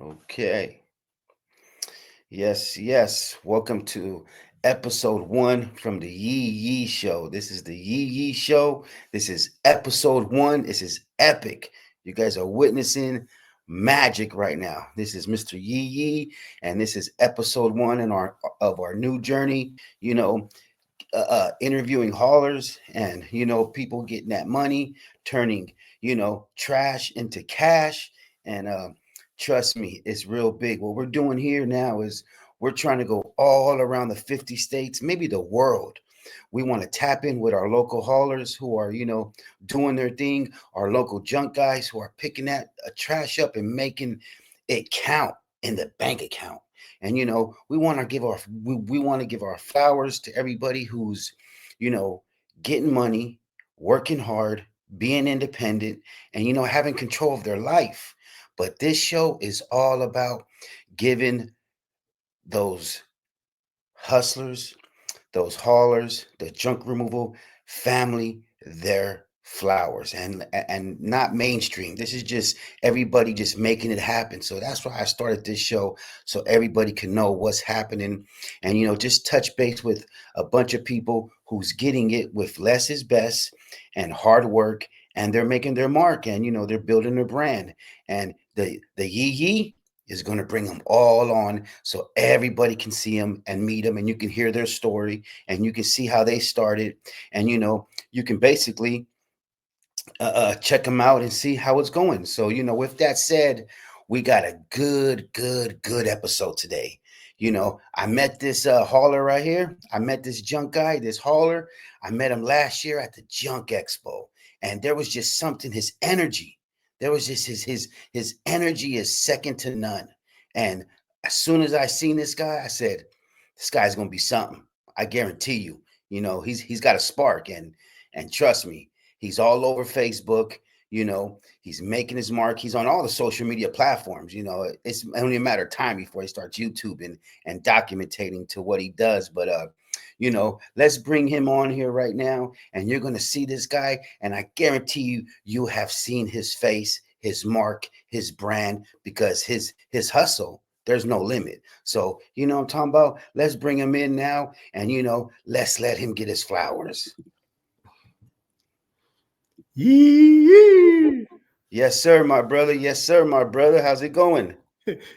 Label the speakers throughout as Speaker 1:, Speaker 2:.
Speaker 1: Okay. Yes, yes. Welcome to episode one from the Yeeeeee Show. This is the Yeeeeee Show. This is episode one. This is epic. You guys are witnessing magic right now. This is Mr. Yeeeeee, and this is episode one in our new journey. Interviewing haulers and people getting that money, turning trash into cash. And trust me, it's real big. What we're doing here now is we're trying to go all around the 50 states, maybe the world. We want to tap in with our local haulers who are doing their thing, our local junk guys who are picking that trash up and making it count in the bank account. And we want to we want to give our flowers to everybody who's you know getting money, working hard, being independent, and having control of their life. But this show is all about giving those hustlers, those haulers, the junk removal family, their flowers, and not mainstream. This is just everybody just making it happen. So that's why I started this show, so everybody can know what's happening, and just touch base with a bunch of people who's getting it with less is best and hard work, and they're making their mark, and they're building their brand. And the Yeeeeee is going to bring them all on so everybody can see them and meet them, and you can hear their story, and you can see how they started, and you can basically check them out and see how it's going. So with that said, we got a good episode today. I met this hauler right here. I met this junk guy, this hauler. I met him last year at the Junk Expo, and there was just something. His energy, there was just his energy is second to none. And as soon as I seen this guy, I said, this guy's gonna be something. I guarantee you. He's got a spark, and trust me, he's all over Facebook. He's making his mark. He's on all the social media platforms. It's only a matter of time before he starts YouTube and documenting to what he does. But let's bring him on here right now, and you're gonna see this guy, and I guarantee you have seen his face, his mark, his brand, because his hustle. There's no limit. So what I'm talking about. Let's bring him in now, and let's let him get his flowers.
Speaker 2: Yeeeeee.
Speaker 1: Yes, sir, my brother. Yes, sir, my brother. How's it going?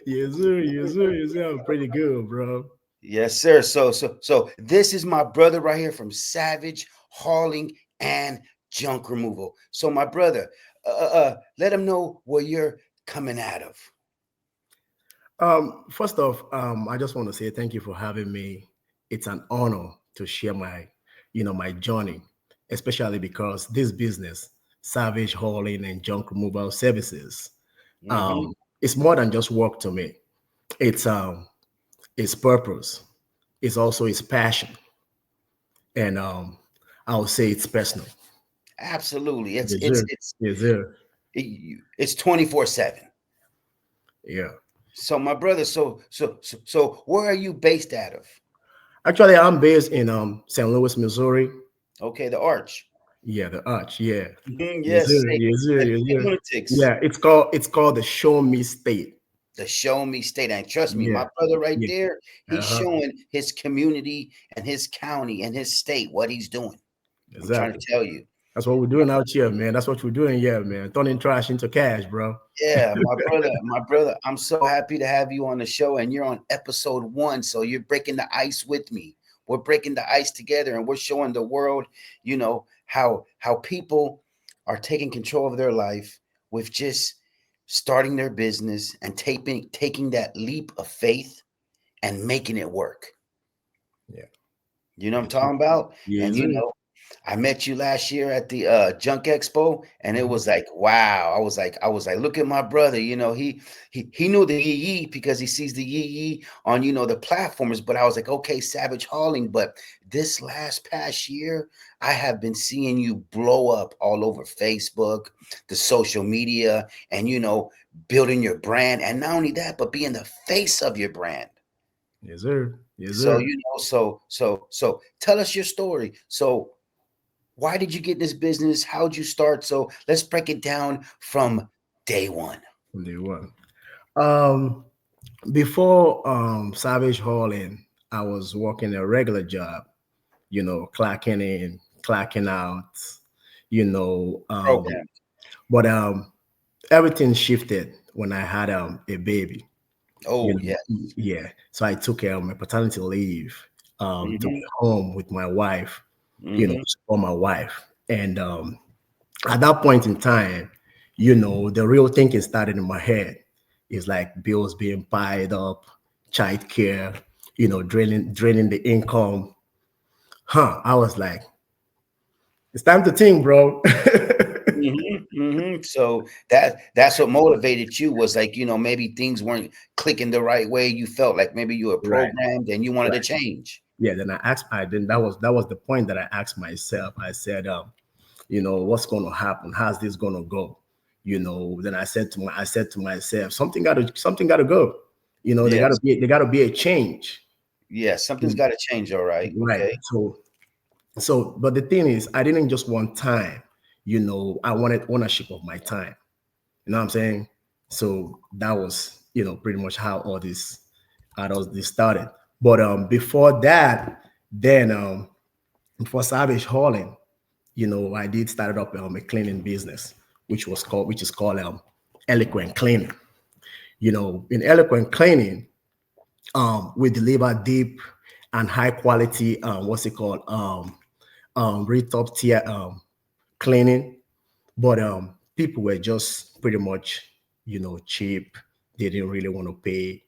Speaker 2: Yes, sir. Yes, sir. Yes, sir. I'm pretty good, bro.
Speaker 1: Yes, sir. So this is my brother right here from Savage Hauling and Junk Removal. So my brother, let him know where you're coming out of.
Speaker 2: First off, I just want to say thank you for having me. It's an honor to share my journey, especially because this business, salvage hauling and junk removal services,
Speaker 1: Hmm.
Speaker 2: um, it's more than just work to me. It's its purpose. It's also its passion, and I would say it's personal.
Speaker 1: Absolutely. It's
Speaker 2: Yes,
Speaker 1: it's
Speaker 2: sir.
Speaker 1: it's
Speaker 2: Yes, sir.
Speaker 1: it's 24/7.
Speaker 2: Yeah.
Speaker 1: So my brother, so where are you based out of?
Speaker 2: Actually, I'm based in St. Louis, Missouri.
Speaker 1: Okay, the Arch.
Speaker 2: Yeah, the Arch. Yeah. Yes,
Speaker 1: Yes,
Speaker 2: sir.
Speaker 1: state.
Speaker 2: Yes, sir.
Speaker 1: The
Speaker 2: Yes, sir.
Speaker 1: lunatics.
Speaker 2: Yeah, it's called the Show Me State.
Speaker 1: The show me state. And trust me,
Speaker 2: Yeah.
Speaker 1: my brother right
Speaker 2: Yeah.
Speaker 1: there, he's
Speaker 2: Uh-huh.
Speaker 1: showing his community and his county and his state what he's doing. I'm trying to
Speaker 2: Exactly.
Speaker 1: tell you.
Speaker 2: That's what we're doing out here, man. That's what we're doing, yeah, man. Turning trash into cash, bro.
Speaker 1: Yeah, my brother, I'm so happy to have you on the show, and you're on episode one. So you're breaking the ice with me. We're breaking the ice together, and we're showing the world, how people are taking control of their life with just starting their business and taking that leap of faith and making it work.
Speaker 2: Yeah.
Speaker 1: You know what I'm
Speaker 2: Yes, sir.
Speaker 1: talking about? And
Speaker 2: Yes, sir.
Speaker 1: I met you last year at the Junk Expo, and it
Speaker 2: Mhm.
Speaker 1: was like, wow. I was like, look at my brother. He knew the Yeeeeee because he sees the Yeeeeee on the platforms. But I was like, okay, Savage Hauling. But this last past year, I have been seeing you blow up all over Facebook, the social media, and building your brand. And not only that, but being the face of your brand.
Speaker 2: Yes, sir. Yes,
Speaker 1: So
Speaker 2: sir.
Speaker 1: tell us your story. So why did you get in this business? How'd you start? So let's break it down from day one.
Speaker 2: From day one. Um, before Savage Hauling, I was working a regular job, clocking in, clocking out, you know.
Speaker 1: Program.
Speaker 2: But everything shifted when I had a baby.
Speaker 1: Oh yes.
Speaker 2: Yeah. So I took my paternity leave to be
Speaker 1: Mm-hmm.
Speaker 2: home with my wife,
Speaker 1: Mm-hmm.
Speaker 2: to support my wife. And at that point in time, the real thinking started in my head. It's like bills being piled up, child care, draining the income. I was like, it's time to think, bro.
Speaker 1: So that's what motivated you was like, maybe things weren't clicking the right way. You felt like maybe you were
Speaker 2: Right.
Speaker 1: programmed and you wanted to
Speaker 2: Right.
Speaker 1: change.
Speaker 2: Yeah. Then I then that was the point that I asked myself. I said, what's going to happen? How's this going to go? Then I said to myself, something got to go.
Speaker 1: Yes.
Speaker 2: There got to be a change.
Speaker 1: Yes. Something's
Speaker 2: Mm,
Speaker 1: got to change. All right.
Speaker 2: right.
Speaker 1: Okay.
Speaker 2: But the thing is, I didn't just want time. I wanted ownership of my time. You know what I'm saying? So that was, pretty much how all this started. But before that, then before Savage Hauling, I did started up a cleaning business, which is called Eloquent Cleaning. In Eloquent Cleaning, we deliver deep and high quality, what's it called, really top tier cleaning. But people were just pretty much, cheap. They didn't really want to pay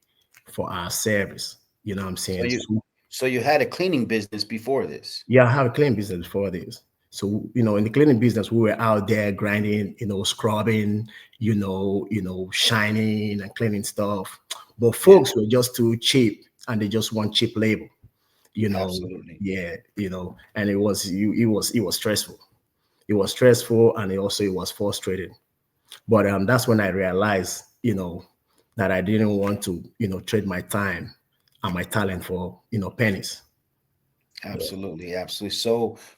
Speaker 2: for our service. You know what I'm
Speaker 1: So
Speaker 2: saying?
Speaker 1: you so you had a cleaning business before this.
Speaker 2: Yeah, I have a cleaning business before this. So, in the cleaning business, we were out there grinding, scrubbing, shining and cleaning stuff. But
Speaker 1: Yeah.
Speaker 2: folks were just too cheap and they just want cheap labor, you know.
Speaker 1: Absolutely.
Speaker 2: Yeah, and it was stressful. It was stressful and it was frustrating. But that's when I realized, that I didn't want to, trade my time and my talent for, pennies.
Speaker 1: Absolutely. Absolutely.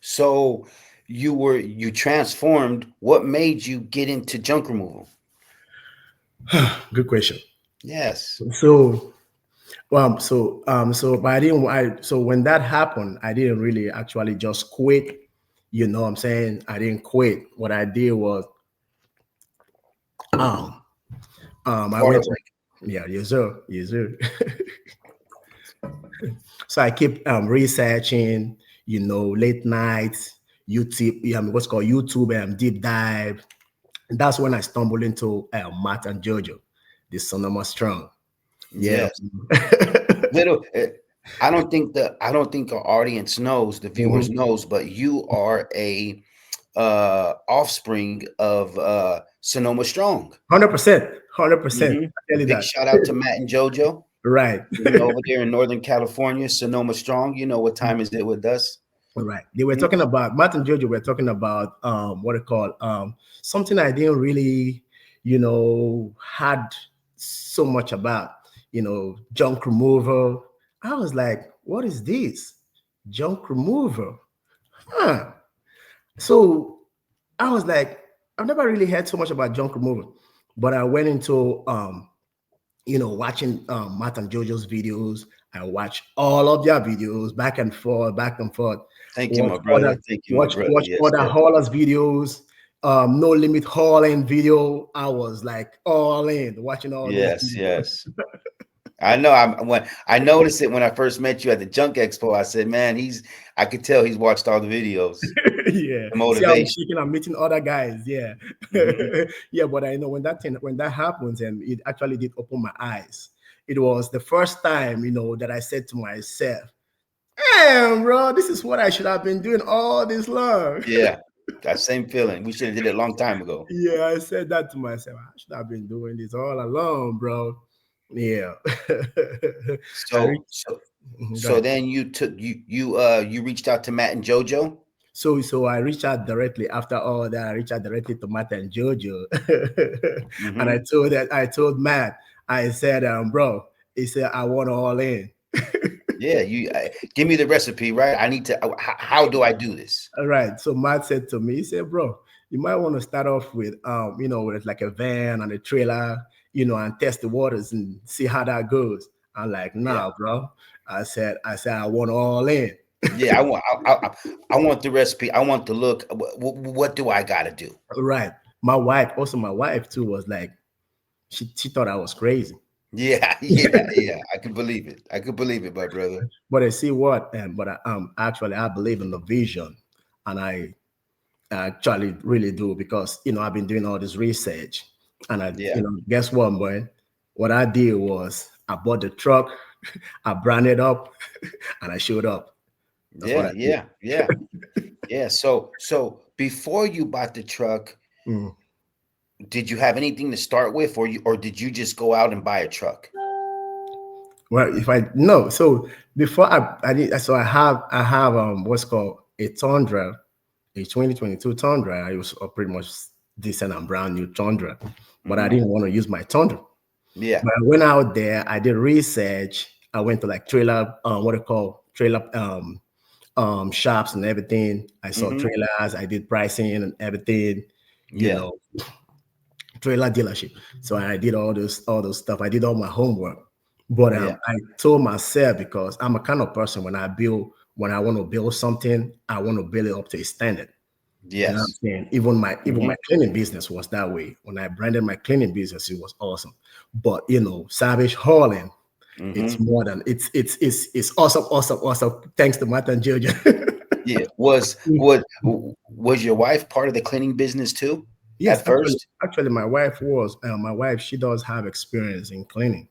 Speaker 1: So you transformed. What made you get into junk removal?
Speaker 2: Good question.
Speaker 1: Yes.
Speaker 2: So but so when that happened, I didn't really actually just quit. You know what I'm saying? I didn't quit. What I did was um I
Speaker 1: Water
Speaker 2: went to,
Speaker 1: break.
Speaker 2: yeah, yes sir, yes sir. So I keep researching, late nights, YouTube, what's called YouTube deep dive. And that's when I stumbled into Matt and Jojo, the Sonoma Strong. Yeah.
Speaker 1: Yes. Little. I don't think our audience knows, the viewers
Speaker 2: Mhm.
Speaker 1: knows, but you are a offspring of Sonoma Strong.
Speaker 2: 100%, 100%.
Speaker 1: Hmm.
Speaker 2: I tell you
Speaker 1: Big
Speaker 2: that.
Speaker 1: shout out to Matt and JoJo.
Speaker 2: Right.
Speaker 1: Over there in Northern California, Sonoma Strong. You know what time is it with us?
Speaker 2: Right. They were
Speaker 1: Mhm.
Speaker 2: talking about Martin Jojo were talking about what it called something I didn't really, had so much about, junk removal. I was like, what is this? Junk removal. Huh. So I was like, I've never really heard so much about junk removal. But I went into watching Matt and Jojo's videos. I watch all of their videos back and forth, back and forth.
Speaker 1: Thank you,
Speaker 2: Watch
Speaker 1: my
Speaker 2: other,
Speaker 1: brother. Thank you, my
Speaker 2: watch
Speaker 1: brother.
Speaker 2: watch
Speaker 1: Yes,
Speaker 2: other
Speaker 1: yes.
Speaker 2: haulers videos. No limit hauling video. I was like all in watching all those
Speaker 1: Yes,
Speaker 2: videos.
Speaker 1: yes. I know. When I noticed it when I first met you at the Junk Expo, I said, "Man, he's." I could tell he's watched all the videos.
Speaker 2: Yeah.
Speaker 1: The
Speaker 2: See, I was
Speaker 1: motivation.
Speaker 2: shaking. I'm meeting other guys. Yeah.
Speaker 1: Hmm.
Speaker 2: Yeah. But I know when that happens, and it actually did open my eyes. It was the first time, that I said to myself, damn, bro, this is what I should have been doing all this long.
Speaker 1: Yeah, that same feeling. We should have did it a long time ago.
Speaker 2: Yeah, I said that to myself. I should have been doing this all along, bro. Yeah. I
Speaker 1: So,
Speaker 2: reached.
Speaker 1: so,
Speaker 2: Go
Speaker 1: so
Speaker 2: ahead.
Speaker 1: then you reached out to Matt and JoJo.
Speaker 2: So I reached out directly after all that. I reached out directly to Matt and Jojo, and I
Speaker 1: Hmm.
Speaker 2: told Matt. I said, bro. He said, I want all in.
Speaker 1: Yeah, give me the recipe, right? I need to. How do I do this?
Speaker 2: All right. So Matt said to me, he said, bro, you might want to start off with with like a van and a trailer, and test the waters and see how that goes. I'm like,
Speaker 1: Yeah.
Speaker 2: nah, bro. I said, I want all in.
Speaker 1: Yeah, I want the recipe. I want the look. What do I got to do?
Speaker 2: Right. My wife too was like, she thought I was crazy.
Speaker 1: Yeah, yeah. I can believe it. I can believe it, my brother.
Speaker 2: But I see what, but actually I believe in the vision, and I actually really do because I've been doing all this research, and
Speaker 1: Yeah,
Speaker 2: guess what, boy? What I did was I bought the truck, I branded up, and I showed up. That's what
Speaker 1: yeah,
Speaker 2: I did.
Speaker 1: yeah, yeah, yeah. So before you bought the truck,
Speaker 2: Mm.
Speaker 1: did you have anything to start with, or did you just go out and buy a truck?
Speaker 2: Well, if I no, so before I did, so I have what's called a Tundra, a 2022 Tundra. I was pretty much decent and brand new Tundra, but I
Speaker 1: Hmm.
Speaker 2: didn't want to use my Tundra.
Speaker 1: Yeah.
Speaker 2: But I went out there, I did research. I went to like trailer, what do you call trailer shops and everything. I saw
Speaker 1: Hmm.
Speaker 2: trailers, I did pricing and everything, you
Speaker 1: Yeah.
Speaker 2: know, trailer dealership. So I did all those stuff. I did all my homework. But
Speaker 1: Yeah.
Speaker 2: I told myself, because I'm a kind of person, when I want to build something, I want to build it up to a standard. You know what I'm
Speaker 1: Yes.
Speaker 2: saying? Even my
Speaker 1: Hmm.
Speaker 2: cleaning business was that way. When I branded my cleaning business, it was awesome. But Savage Hauling, it's
Speaker 1: Hmm.
Speaker 2: more than it's awesome, awesome, awesome. Thanks to Matt and Georgia.
Speaker 1: Yeah. Was your wife part of the cleaning business too
Speaker 2: Yes,
Speaker 1: at first?
Speaker 2: actually, my wife. She does have experience in cleaning.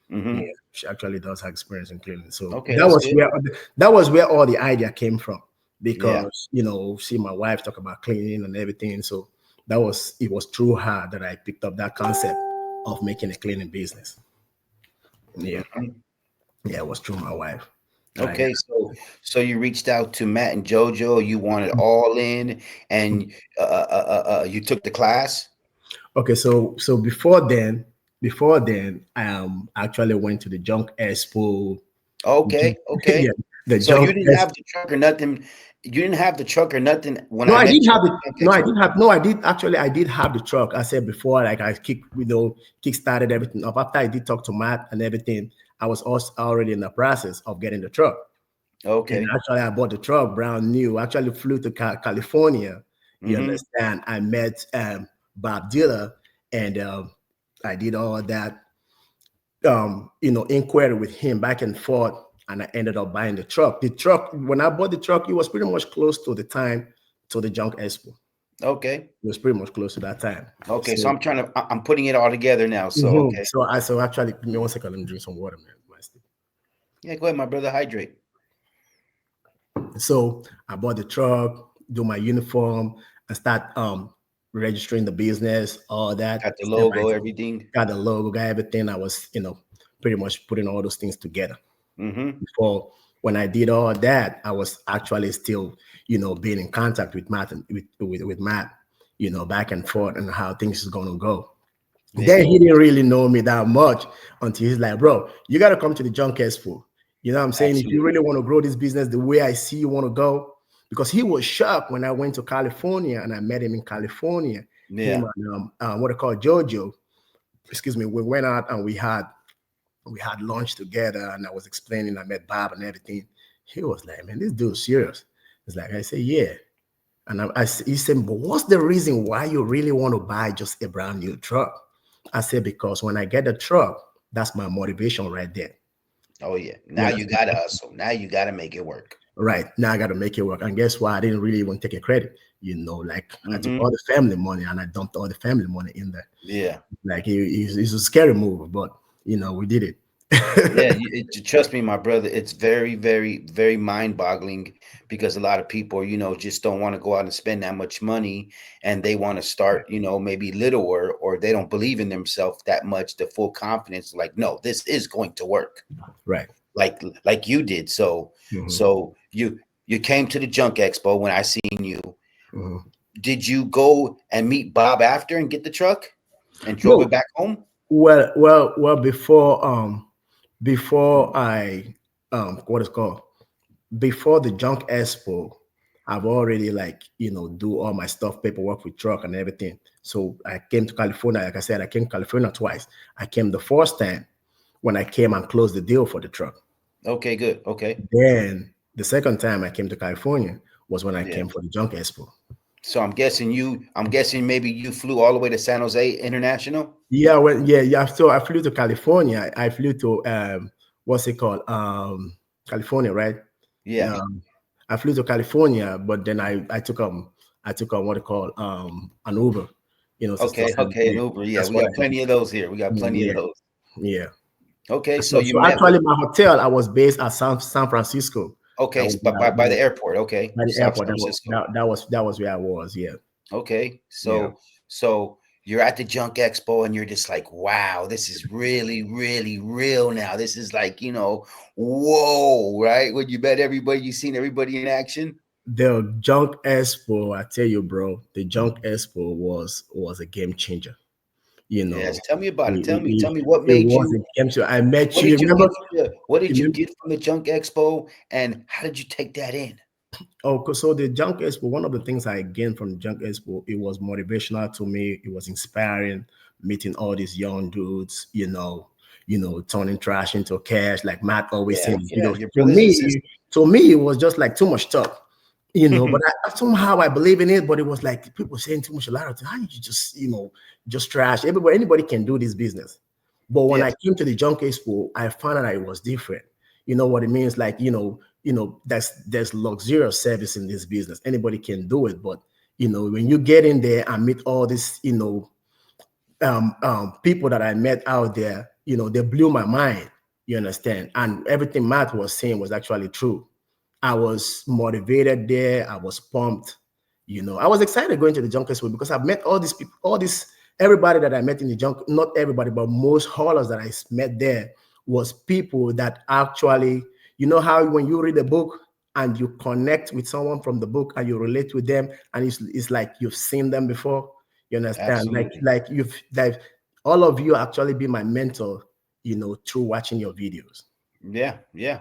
Speaker 2: Yeah,
Speaker 1: Hmm.
Speaker 2: she actually does have experience in cleaning. So
Speaker 1: Okay, that's good.
Speaker 2: that was where all the idea came from.
Speaker 1: Yeah.
Speaker 2: Because see my wife talk about cleaning and everything. So it was through her that I picked up that concept of making a cleaning business. Yeah,
Speaker 1: Hmm.
Speaker 2: yeah, it was through my wife that I got.
Speaker 1: Okay, so you reached out to Matt and JoJo. You wanted all in, and you took the class.
Speaker 2: Okay, so before then, I actually went to the Junk Expo.
Speaker 1: Okay, okay.
Speaker 2: Yeah, the
Speaker 1: So
Speaker 2: Junk
Speaker 1: you didn't
Speaker 2: Expo.
Speaker 1: have the truck or nothing. You didn't have the truck or nothing when
Speaker 2: No,
Speaker 1: I
Speaker 2: I
Speaker 1: met
Speaker 2: did
Speaker 1: you
Speaker 2: have
Speaker 1: at
Speaker 2: it.
Speaker 1: the Junk
Speaker 2: No, I
Speaker 1: Expo.
Speaker 2: did have. No, I did actually. I did have the truck. I said before, like I kick started everything up. After I did talk to Matt and everything, I was also already in the process of getting the truck. And
Speaker 1: Okay.
Speaker 2: actually, I bought the truck brand new. I actually flew to California. You
Speaker 1: Mm-hmm.
Speaker 2: understand? I met Bob Diller, and I did all that inquiry with him back and forth, and I ended up buying the truck. The truck, when I bought the truck, it was pretty much close to the time to the Junk Expo.
Speaker 1: Okay.
Speaker 2: It was pretty much close to that time.
Speaker 1: Okay. So
Speaker 2: So,
Speaker 1: I'm putting it all together now. So okay.
Speaker 2: so actually, give me 1 second. Let me drink some water, man.
Speaker 1: Yeah. Go ahead, my brother. Hydrate.
Speaker 2: So I bought the truck, do my uniform, and start registering the business, all that
Speaker 1: Got the
Speaker 2: step by
Speaker 1: logo,
Speaker 2: step.
Speaker 1: everything.
Speaker 2: Got the logo, got everything. I was, pretty much putting all those things together.
Speaker 1: Mm-hmm.
Speaker 2: Before, when I did all that, I was actually still, being in contact with Matt and with Matt, back and forth and how things is gonna go.
Speaker 1: Yeah.
Speaker 2: Then he didn't really know me that much until he's like, bro, you got to come to the Junk Expo. You know what I'm saying? If you
Speaker 1: Absolutely.
Speaker 2: really want to grow this business the way I see you want to go, because he was shocked when I went to California and I met him in California. Him
Speaker 1: Yeah.
Speaker 2: and what they call Jojo, excuse me, we went out and we had lunch together, and I was explaining, I met Bob and everything. He was like, man, this dude's serious. It's like, I say, yeah. And he said, but what's the reason why you really want to buy just a brand new truck? I said, because when I get the truck, that's my motivation right there.
Speaker 1: Oh yeah.
Speaker 2: You
Speaker 1: Now you
Speaker 2: understand?
Speaker 1: gotta hustle. Now you gotta make it work.
Speaker 2: Right. Now I got to make it work. And guess what? I didn't really even take a credit. Like I took
Speaker 1: Mm-hmm.
Speaker 2: all the family money and I dumped all the family money in there.
Speaker 1: Yeah.
Speaker 2: Like it's a scary move, but we did
Speaker 1: Yeah,
Speaker 2: it.
Speaker 1: trust me, my brother. It's very, very, very mind-boggling because a lot of people, just don't want to go out and spend that much money, and they want to start, maybe little, or they don't believe in themselves that much. The full confidence, like, no, this is going to work,
Speaker 2: Right.
Speaker 1: like you did. So,
Speaker 2: Hmm.
Speaker 1: so you came to the Junk Expo when I seen you.
Speaker 2: Hmm.
Speaker 1: Did you go and meet Bob after and get the truck and drove
Speaker 2: No.
Speaker 1: it back home?
Speaker 2: Well. Before I what is called before the Junk Expo, I've already like do all my stuff, paperwork with truck and everything. So I came to California. Like I said, I came to California twice. I came the first time when I came and closed the deal for the truck.
Speaker 1: Okay, good. Okay.
Speaker 2: Then the second time I came to California was when I
Speaker 1: Yeah.
Speaker 2: came for the Junk Expo.
Speaker 1: So I'm guessing maybe you flew all the way to San Jose International?
Speaker 2: Yeah, well, yeah. So I flew to California. I flew to what's it called? California, right?
Speaker 1: Yeah.
Speaker 2: Um, I flew to California, but then I took what it called an Uber, to
Speaker 1: Okay,
Speaker 2: San
Speaker 1: okay, an
Speaker 2: Jose.
Speaker 1: Uber. Yeah,
Speaker 2: That's
Speaker 1: we
Speaker 2: what
Speaker 1: got
Speaker 2: I did.
Speaker 1: plenty of those here. We got plenty of
Speaker 2: Yeah,
Speaker 1: those.
Speaker 2: yeah.
Speaker 1: Okay, so you
Speaker 2: So
Speaker 1: met with
Speaker 2: actually, my hotel I was based at San Francisco. That
Speaker 1: okay,
Speaker 2: was
Speaker 1: by,
Speaker 2: where I,
Speaker 1: by the airport. Okay,
Speaker 2: by the
Speaker 1: San
Speaker 2: airport.
Speaker 1: Francisco.
Speaker 2: That was where I was. Yeah,
Speaker 1: Okay,
Speaker 2: yeah.
Speaker 1: so you're at the Junk Expo and you're just like, wow, this is really, really real now. This is like, whoa, right? When you met everybody, you seen everybody in action.
Speaker 2: The Junk Expo, I tell you, bro, the Junk Expo was a game changer. You
Speaker 1: Yes,
Speaker 2: know,
Speaker 1: tell me about it.
Speaker 2: it,
Speaker 1: Tell
Speaker 2: it,
Speaker 1: me what
Speaker 2: it
Speaker 1: made
Speaker 2: was
Speaker 1: you.
Speaker 2: a game changer. I met
Speaker 1: What
Speaker 2: you.
Speaker 1: did you
Speaker 2: Remember?
Speaker 1: get from the What did you
Speaker 2: remember
Speaker 1: get from the Junk Expo, and how did you take that in?
Speaker 2: Oh, so the Junk Expo, one of the things I gained from the Junk Expo, it was motivational to me. It was inspiring, meeting all these young dudes, turning trash into cash, like Matt always
Speaker 1: Yeah,
Speaker 2: says.
Speaker 1: yeah, your
Speaker 2: To
Speaker 1: brothers and
Speaker 2: me,
Speaker 1: sisters.
Speaker 2: it was just like too much talk, but somehow I believe in it, but it was like people saying too much a lot of things. How did you just trash? Anybody can do this business. But when I
Speaker 1: Yes,
Speaker 2: came to the Junk Expo, I found out it was different. You know what it means? Like, there's luxurious service in this business. Anybody can do it. But, when you get in there and meet all these, people that I met out there, they blew my mind. You understand? And everything Matt was saying was actually true. I was motivated there. I was pumped. I was excited going to the Junk Expo because I've met all these people, everybody that I met in the junk, not everybody, but most haulers that I met there was people that actually, how when you read a book and you connect with someone from the book and you relate with them, and it's like you've seen them before. You understand?
Speaker 1: absolutely.
Speaker 2: Like all of you actually be my mentor, through watching your videos.
Speaker 1: Yeah, yeah.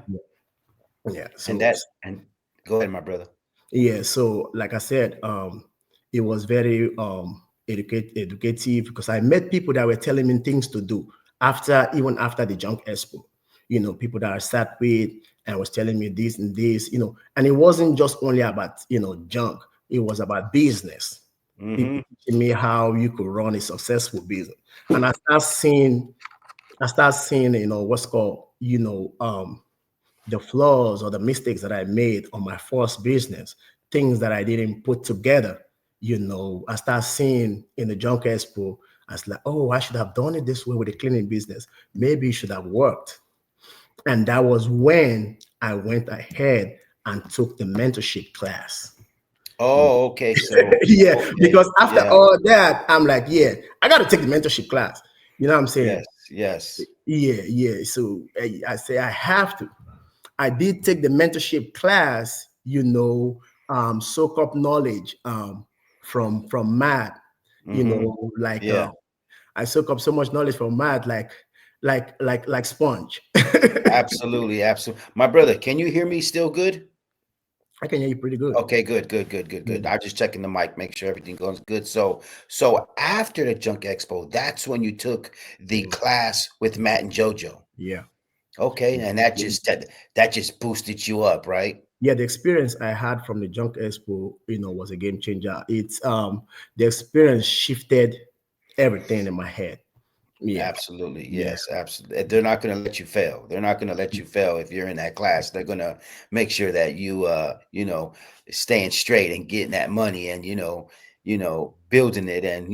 Speaker 2: Yeah.
Speaker 1: And
Speaker 2: So
Speaker 1: that and go ahead, my brother.
Speaker 2: yeah, so like I said, it was very educative because I met people that were telling me things to do even after the Junk Expo. People that I sat with and was telling me this and this, and it wasn't just only about junk. It was about business. People
Speaker 1: Hmm.
Speaker 2: teaching me how you could run a successful business, and I start seeing, what's called, the flaws or the mistakes that I made on my first business, things that I didn't put together, I start seeing in the Junk Expo, I was like, oh, I should have done it this way with the cleaning business. Maybe it should have worked. And that was when I went ahead and took the mentorship class.
Speaker 1: Oh, okay. So,
Speaker 2: Yeah,
Speaker 1: okay.
Speaker 2: because after
Speaker 1: Yeah.
Speaker 2: all that, I'm like, yeah, I got to take the mentorship class. You know what I'm saying?
Speaker 1: Yes. Yes.
Speaker 2: Yeah, yeah. So I say I have to. I did take the mentorship class, soak up knowledge from Matt,
Speaker 1: Hmm.
Speaker 2: like
Speaker 1: Yeah.
Speaker 2: I soak up so much knowledge from Matt, like sponge.
Speaker 1: Absolutely. Absolutely. My brother, can you hear me still good?
Speaker 2: I can hear you pretty good.
Speaker 1: Okay, good, good, good, good, good.
Speaker 2: Mm,
Speaker 1: I'm just checking the mic, make sure everything goes good. So after the Junk Expo, that's when you took the
Speaker 2: mm,
Speaker 1: class with Matt and JoJo.
Speaker 2: yeah.
Speaker 1: Okay, and that just boosted you up, right?
Speaker 2: Yeah, the experience I had from the Junk Expo, was a game changer. It's the experience shifted everything in my head. Yeah,
Speaker 1: Absolutely.
Speaker 2: yeah.
Speaker 1: Yes, absolutely. They're not going to let you fail. They're not going to let you fail if you're in that class. They're going to make sure that you staying straight and getting that money and building it and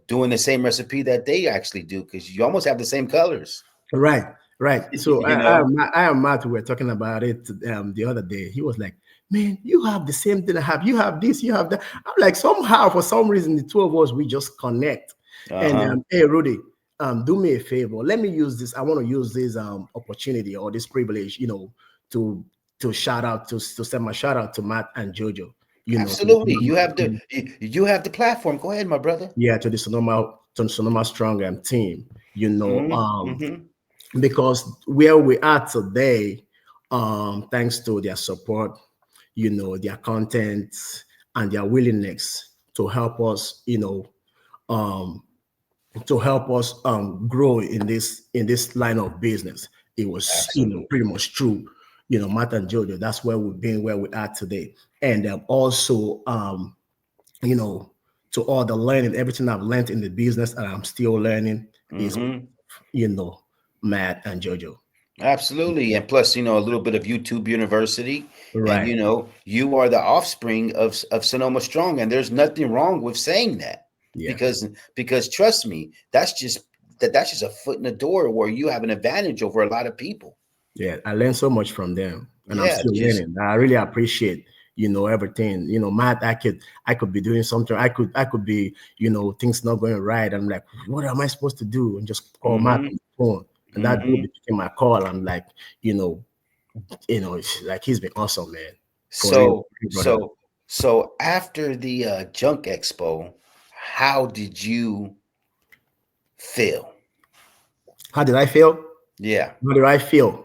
Speaker 1: doing the same recipe that they actually do because you almost have the same colors.
Speaker 2: Right, right. So
Speaker 1: you know?
Speaker 2: I am Matt. We were talking about it the other day. He was like, "Man, you have the same thing I have. You have this, you have that." I'm like, somehow, for some reason, the two of us we just connect. And
Speaker 1: Uh-huh.
Speaker 2: hey, Rudy, do me a favor. Let me use this. I want to use this opportunity or this privilege, to to send my shout out to Matt and Jojo.
Speaker 1: Absolutely. You have the platform. Go ahead, my brother.
Speaker 2: Yeah, to the Sonoma Strong team.
Speaker 1: Hmm. Hmm.
Speaker 2: Because where we are today, thanks to their support, their content and their willingness to help us, um, grow in this line of business. It was,
Speaker 1: Absolutely.
Speaker 2: pretty much true. Matt and Jojo, that's where we've been, where we are today. And also, you know, to all the learning, everything I've learned in the business and I'm still learning is,
Speaker 1: Hmm.
Speaker 2: you know, Matt and Jojo.
Speaker 1: Absolutely. And plus, a little bit of YouTube University. And,
Speaker 2: Right.
Speaker 1: you are the offspring of Sonoma Strong. And there's nothing wrong with saying that.
Speaker 2: Yeah.
Speaker 1: Because trust me, that's just a foot in the door where you have an advantage over a lot of people.
Speaker 2: Yeah. I learned so much from them and I'm
Speaker 1: Yeah,
Speaker 2: still
Speaker 1: just
Speaker 2: learning. I really appreciate, everything. Matt, I could be doing something. I could be, things not going right. I'm like, what am I supposed to do? And just call Matt
Speaker 1: hmm
Speaker 2: on the phone. And that dude
Speaker 1: hmm
Speaker 2: be taking my call. I'm like, you know, it's like he's been awesome, man. For real,
Speaker 1: so
Speaker 2: brother.
Speaker 1: so after the junk expo, how did you feel?
Speaker 2: How did I feel?
Speaker 1: Yeah.
Speaker 2: How did I feel?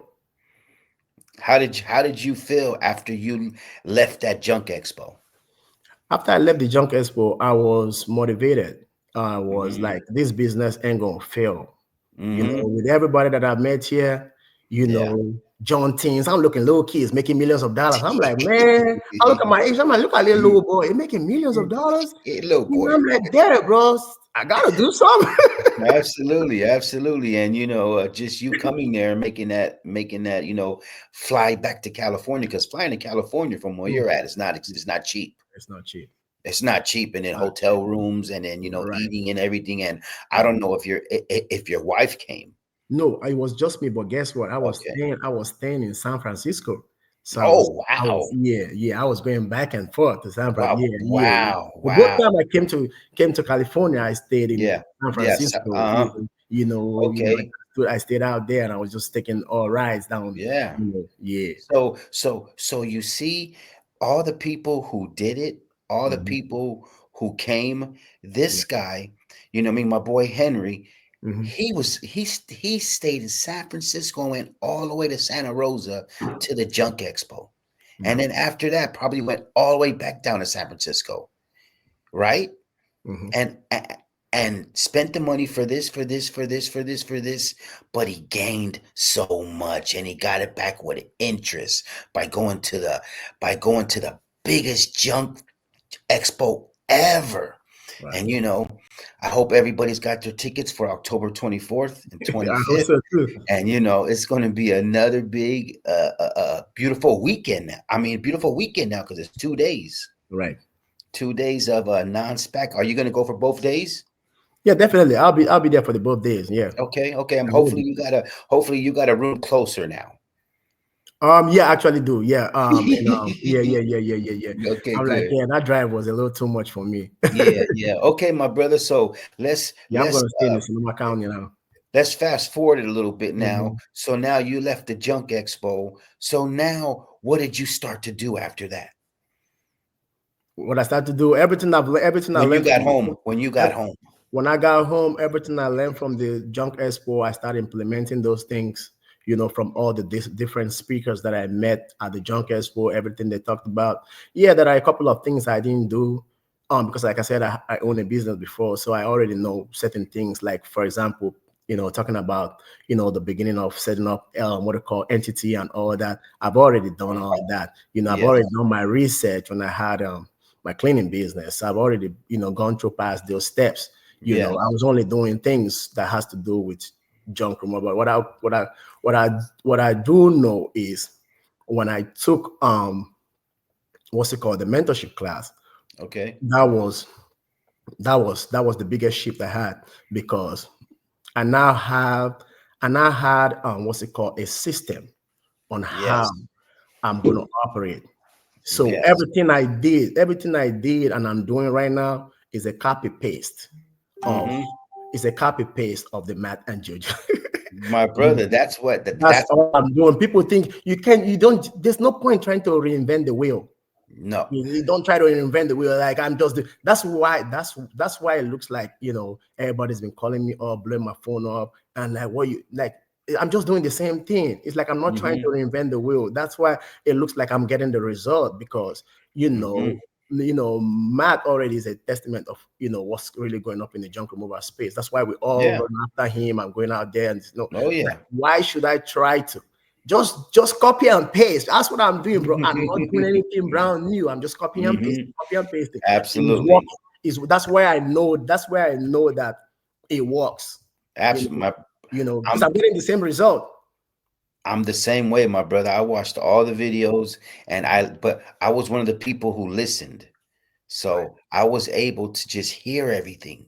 Speaker 1: How did you feel after you left that junk expo?
Speaker 2: After I left the Junk Expo, I was motivated. I was
Speaker 1: Hmm.
Speaker 2: like, this business ain't gonna fail.
Speaker 1: Hmm.
Speaker 2: With everybody that I've met here,
Speaker 1: Yeah.
Speaker 2: John Teens, I'm looking little kids making millions of dollars. I'm like, man, I look at my age, I'm like, look at little, little boy, he making millions of dollars.
Speaker 1: Hey, little boy.
Speaker 2: I'm like, daddy, bro, I gotta do something.
Speaker 1: Absolutely, absolutely, and just you coming there and making that fly back to California, because flying to California from where you're at is not cheap.
Speaker 2: It's not cheap.
Speaker 1: It's not cheap, and then
Speaker 2: Not
Speaker 1: hotel rooms, and then
Speaker 2: right.
Speaker 1: eating and everything. And I
Speaker 2: Right.
Speaker 1: don't know if your wife came.
Speaker 2: No, it was just me. But guess what? I was
Speaker 1: Okay.
Speaker 2: staying. I was staying in San Francisco. So
Speaker 1: Oh
Speaker 2: I was,
Speaker 1: wow,
Speaker 2: yeah, yeah. I was going back and forth to San Francisco.
Speaker 1: wow,
Speaker 2: Yeah, yeah, yeah.
Speaker 1: wow,
Speaker 2: But both
Speaker 1: wow.
Speaker 2: time I came to California, I stayed in
Speaker 1: Yeah.
Speaker 2: San
Speaker 1: Yes.
Speaker 2: Francisco.
Speaker 1: Okay.
Speaker 2: I stayed out there, and I was just taking all rides down.
Speaker 1: Yeah.
Speaker 2: Yeah.
Speaker 1: So you see, all the people who did it, all the
Speaker 2: Hmm.
Speaker 1: people who came,
Speaker 2: Yeah.
Speaker 1: this guy, I mean, my boy Henry,
Speaker 2: Hmm.
Speaker 1: he stayed in San Francisco and went all the way to Santa Rosa to the Junk Expo.
Speaker 2: Yeah.
Speaker 1: And then after that, probably went all the way back down to San Francisco, right?
Speaker 2: Hmm.
Speaker 1: And spent the money for this, for this, for this, for this, for this, but he gained so much, and he got it back with interest by going to the biggest junk expo ever.
Speaker 2: Right.
Speaker 1: And I hope everybody's got their tickets for October 24th and
Speaker 2: I hope
Speaker 1: 25th.
Speaker 2: so too.
Speaker 1: And it's going to be another big beautiful weekend. I mean, beautiful weekend now, because it's 2 days.
Speaker 2: Right.
Speaker 1: 2 days of non-spec. Are you going to go for both days?
Speaker 2: Yeah, definitely. I'll be there for the both days. Yeah.
Speaker 1: Okay, okay.
Speaker 2: I will be.
Speaker 1: Hopefully you got a room closer now.
Speaker 2: Yeah, I actually do. Yeah. Yeah, yeah, yeah, yeah, yeah, yeah.
Speaker 1: Okay,
Speaker 2: I'm like,
Speaker 1: good.
Speaker 2: yeah, that drive was a little too much for me.
Speaker 1: Yeah, yeah. Okay, my brother. So let's
Speaker 2: Yeah, I'm
Speaker 1: let's
Speaker 2: gonna stay in the Sonoma County now.
Speaker 1: let's fast forward it a little bit now.
Speaker 2: Mhm.
Speaker 1: So now you left the junk expo. So now what did you start to do after that?
Speaker 2: What I started to do, everything I
Speaker 1: When you
Speaker 2: learned
Speaker 1: got
Speaker 2: from
Speaker 1: home, when you got home.
Speaker 2: when I got home, everything I learned from the Junk Expo, I started implementing those things, from all the different speakers that I met at the Junk Expo, everything they talked about. Yeah, there are a couple of things I didn't do. Because like I said, I own a business before, so I already know certain things. Like, for example, talking about, the beginning of setting up what they call entity and all that. I've already done all of that. I've
Speaker 1: Yes.
Speaker 2: already done my research when I had my cleaning business. I've already, gone through past those steps. I
Speaker 1: Yes.
Speaker 2: was only doing things that has to do with junk removal. But what I do know is when I took what's it called, the mentorship class,
Speaker 1: Okay.
Speaker 2: that was that was the biggest shift I had, because I now have I now had what's it called, a system on how
Speaker 1: Yes.
Speaker 2: I'm going to operate. So
Speaker 1: Yes.
Speaker 2: everything I did and I'm doing right now is a copy paste of
Speaker 1: Hmm.
Speaker 2: the Matt and Jojo.
Speaker 1: My brother, that's what
Speaker 2: That's
Speaker 1: that's
Speaker 2: all I'm doing. People think you don't, there's no point trying to reinvent the wheel.
Speaker 1: no.
Speaker 2: You don't try to reinvent the wheel. Like, that's why it looks like, everybody's been calling me up, blowing my phone up, and like, what you like, I'm just doing the same thing. It's like I'm not trying to
Speaker 1: Mhm.
Speaker 2: reinvent the wheel. That's why it looks like I'm getting the result because you know,
Speaker 1: Mhm.
Speaker 2: Matt already is a testament of what's really going up in the junk removal space. That's why we all
Speaker 1: Yeah.
Speaker 2: run after him and going out there and
Speaker 1: Oh
Speaker 2: like,
Speaker 1: yeah.
Speaker 2: why should I try to? Just copy and paste. That's what I'm doing, bro. I'm not doing anything brand new. I'm just copying and pasting,
Speaker 1: Mhm.
Speaker 2: copy and pasting. And it's
Speaker 1: Absolutely.
Speaker 2: working. Is that's where I know. That's where I know that it works. You
Speaker 1: Absolutely.
Speaker 2: know, because
Speaker 1: I'm
Speaker 2: I'm getting the same result.
Speaker 1: I'm the same way, my brother. I watched all the videos and but I was one of the people who listened.
Speaker 2: Right.
Speaker 1: So I was able to just hear everything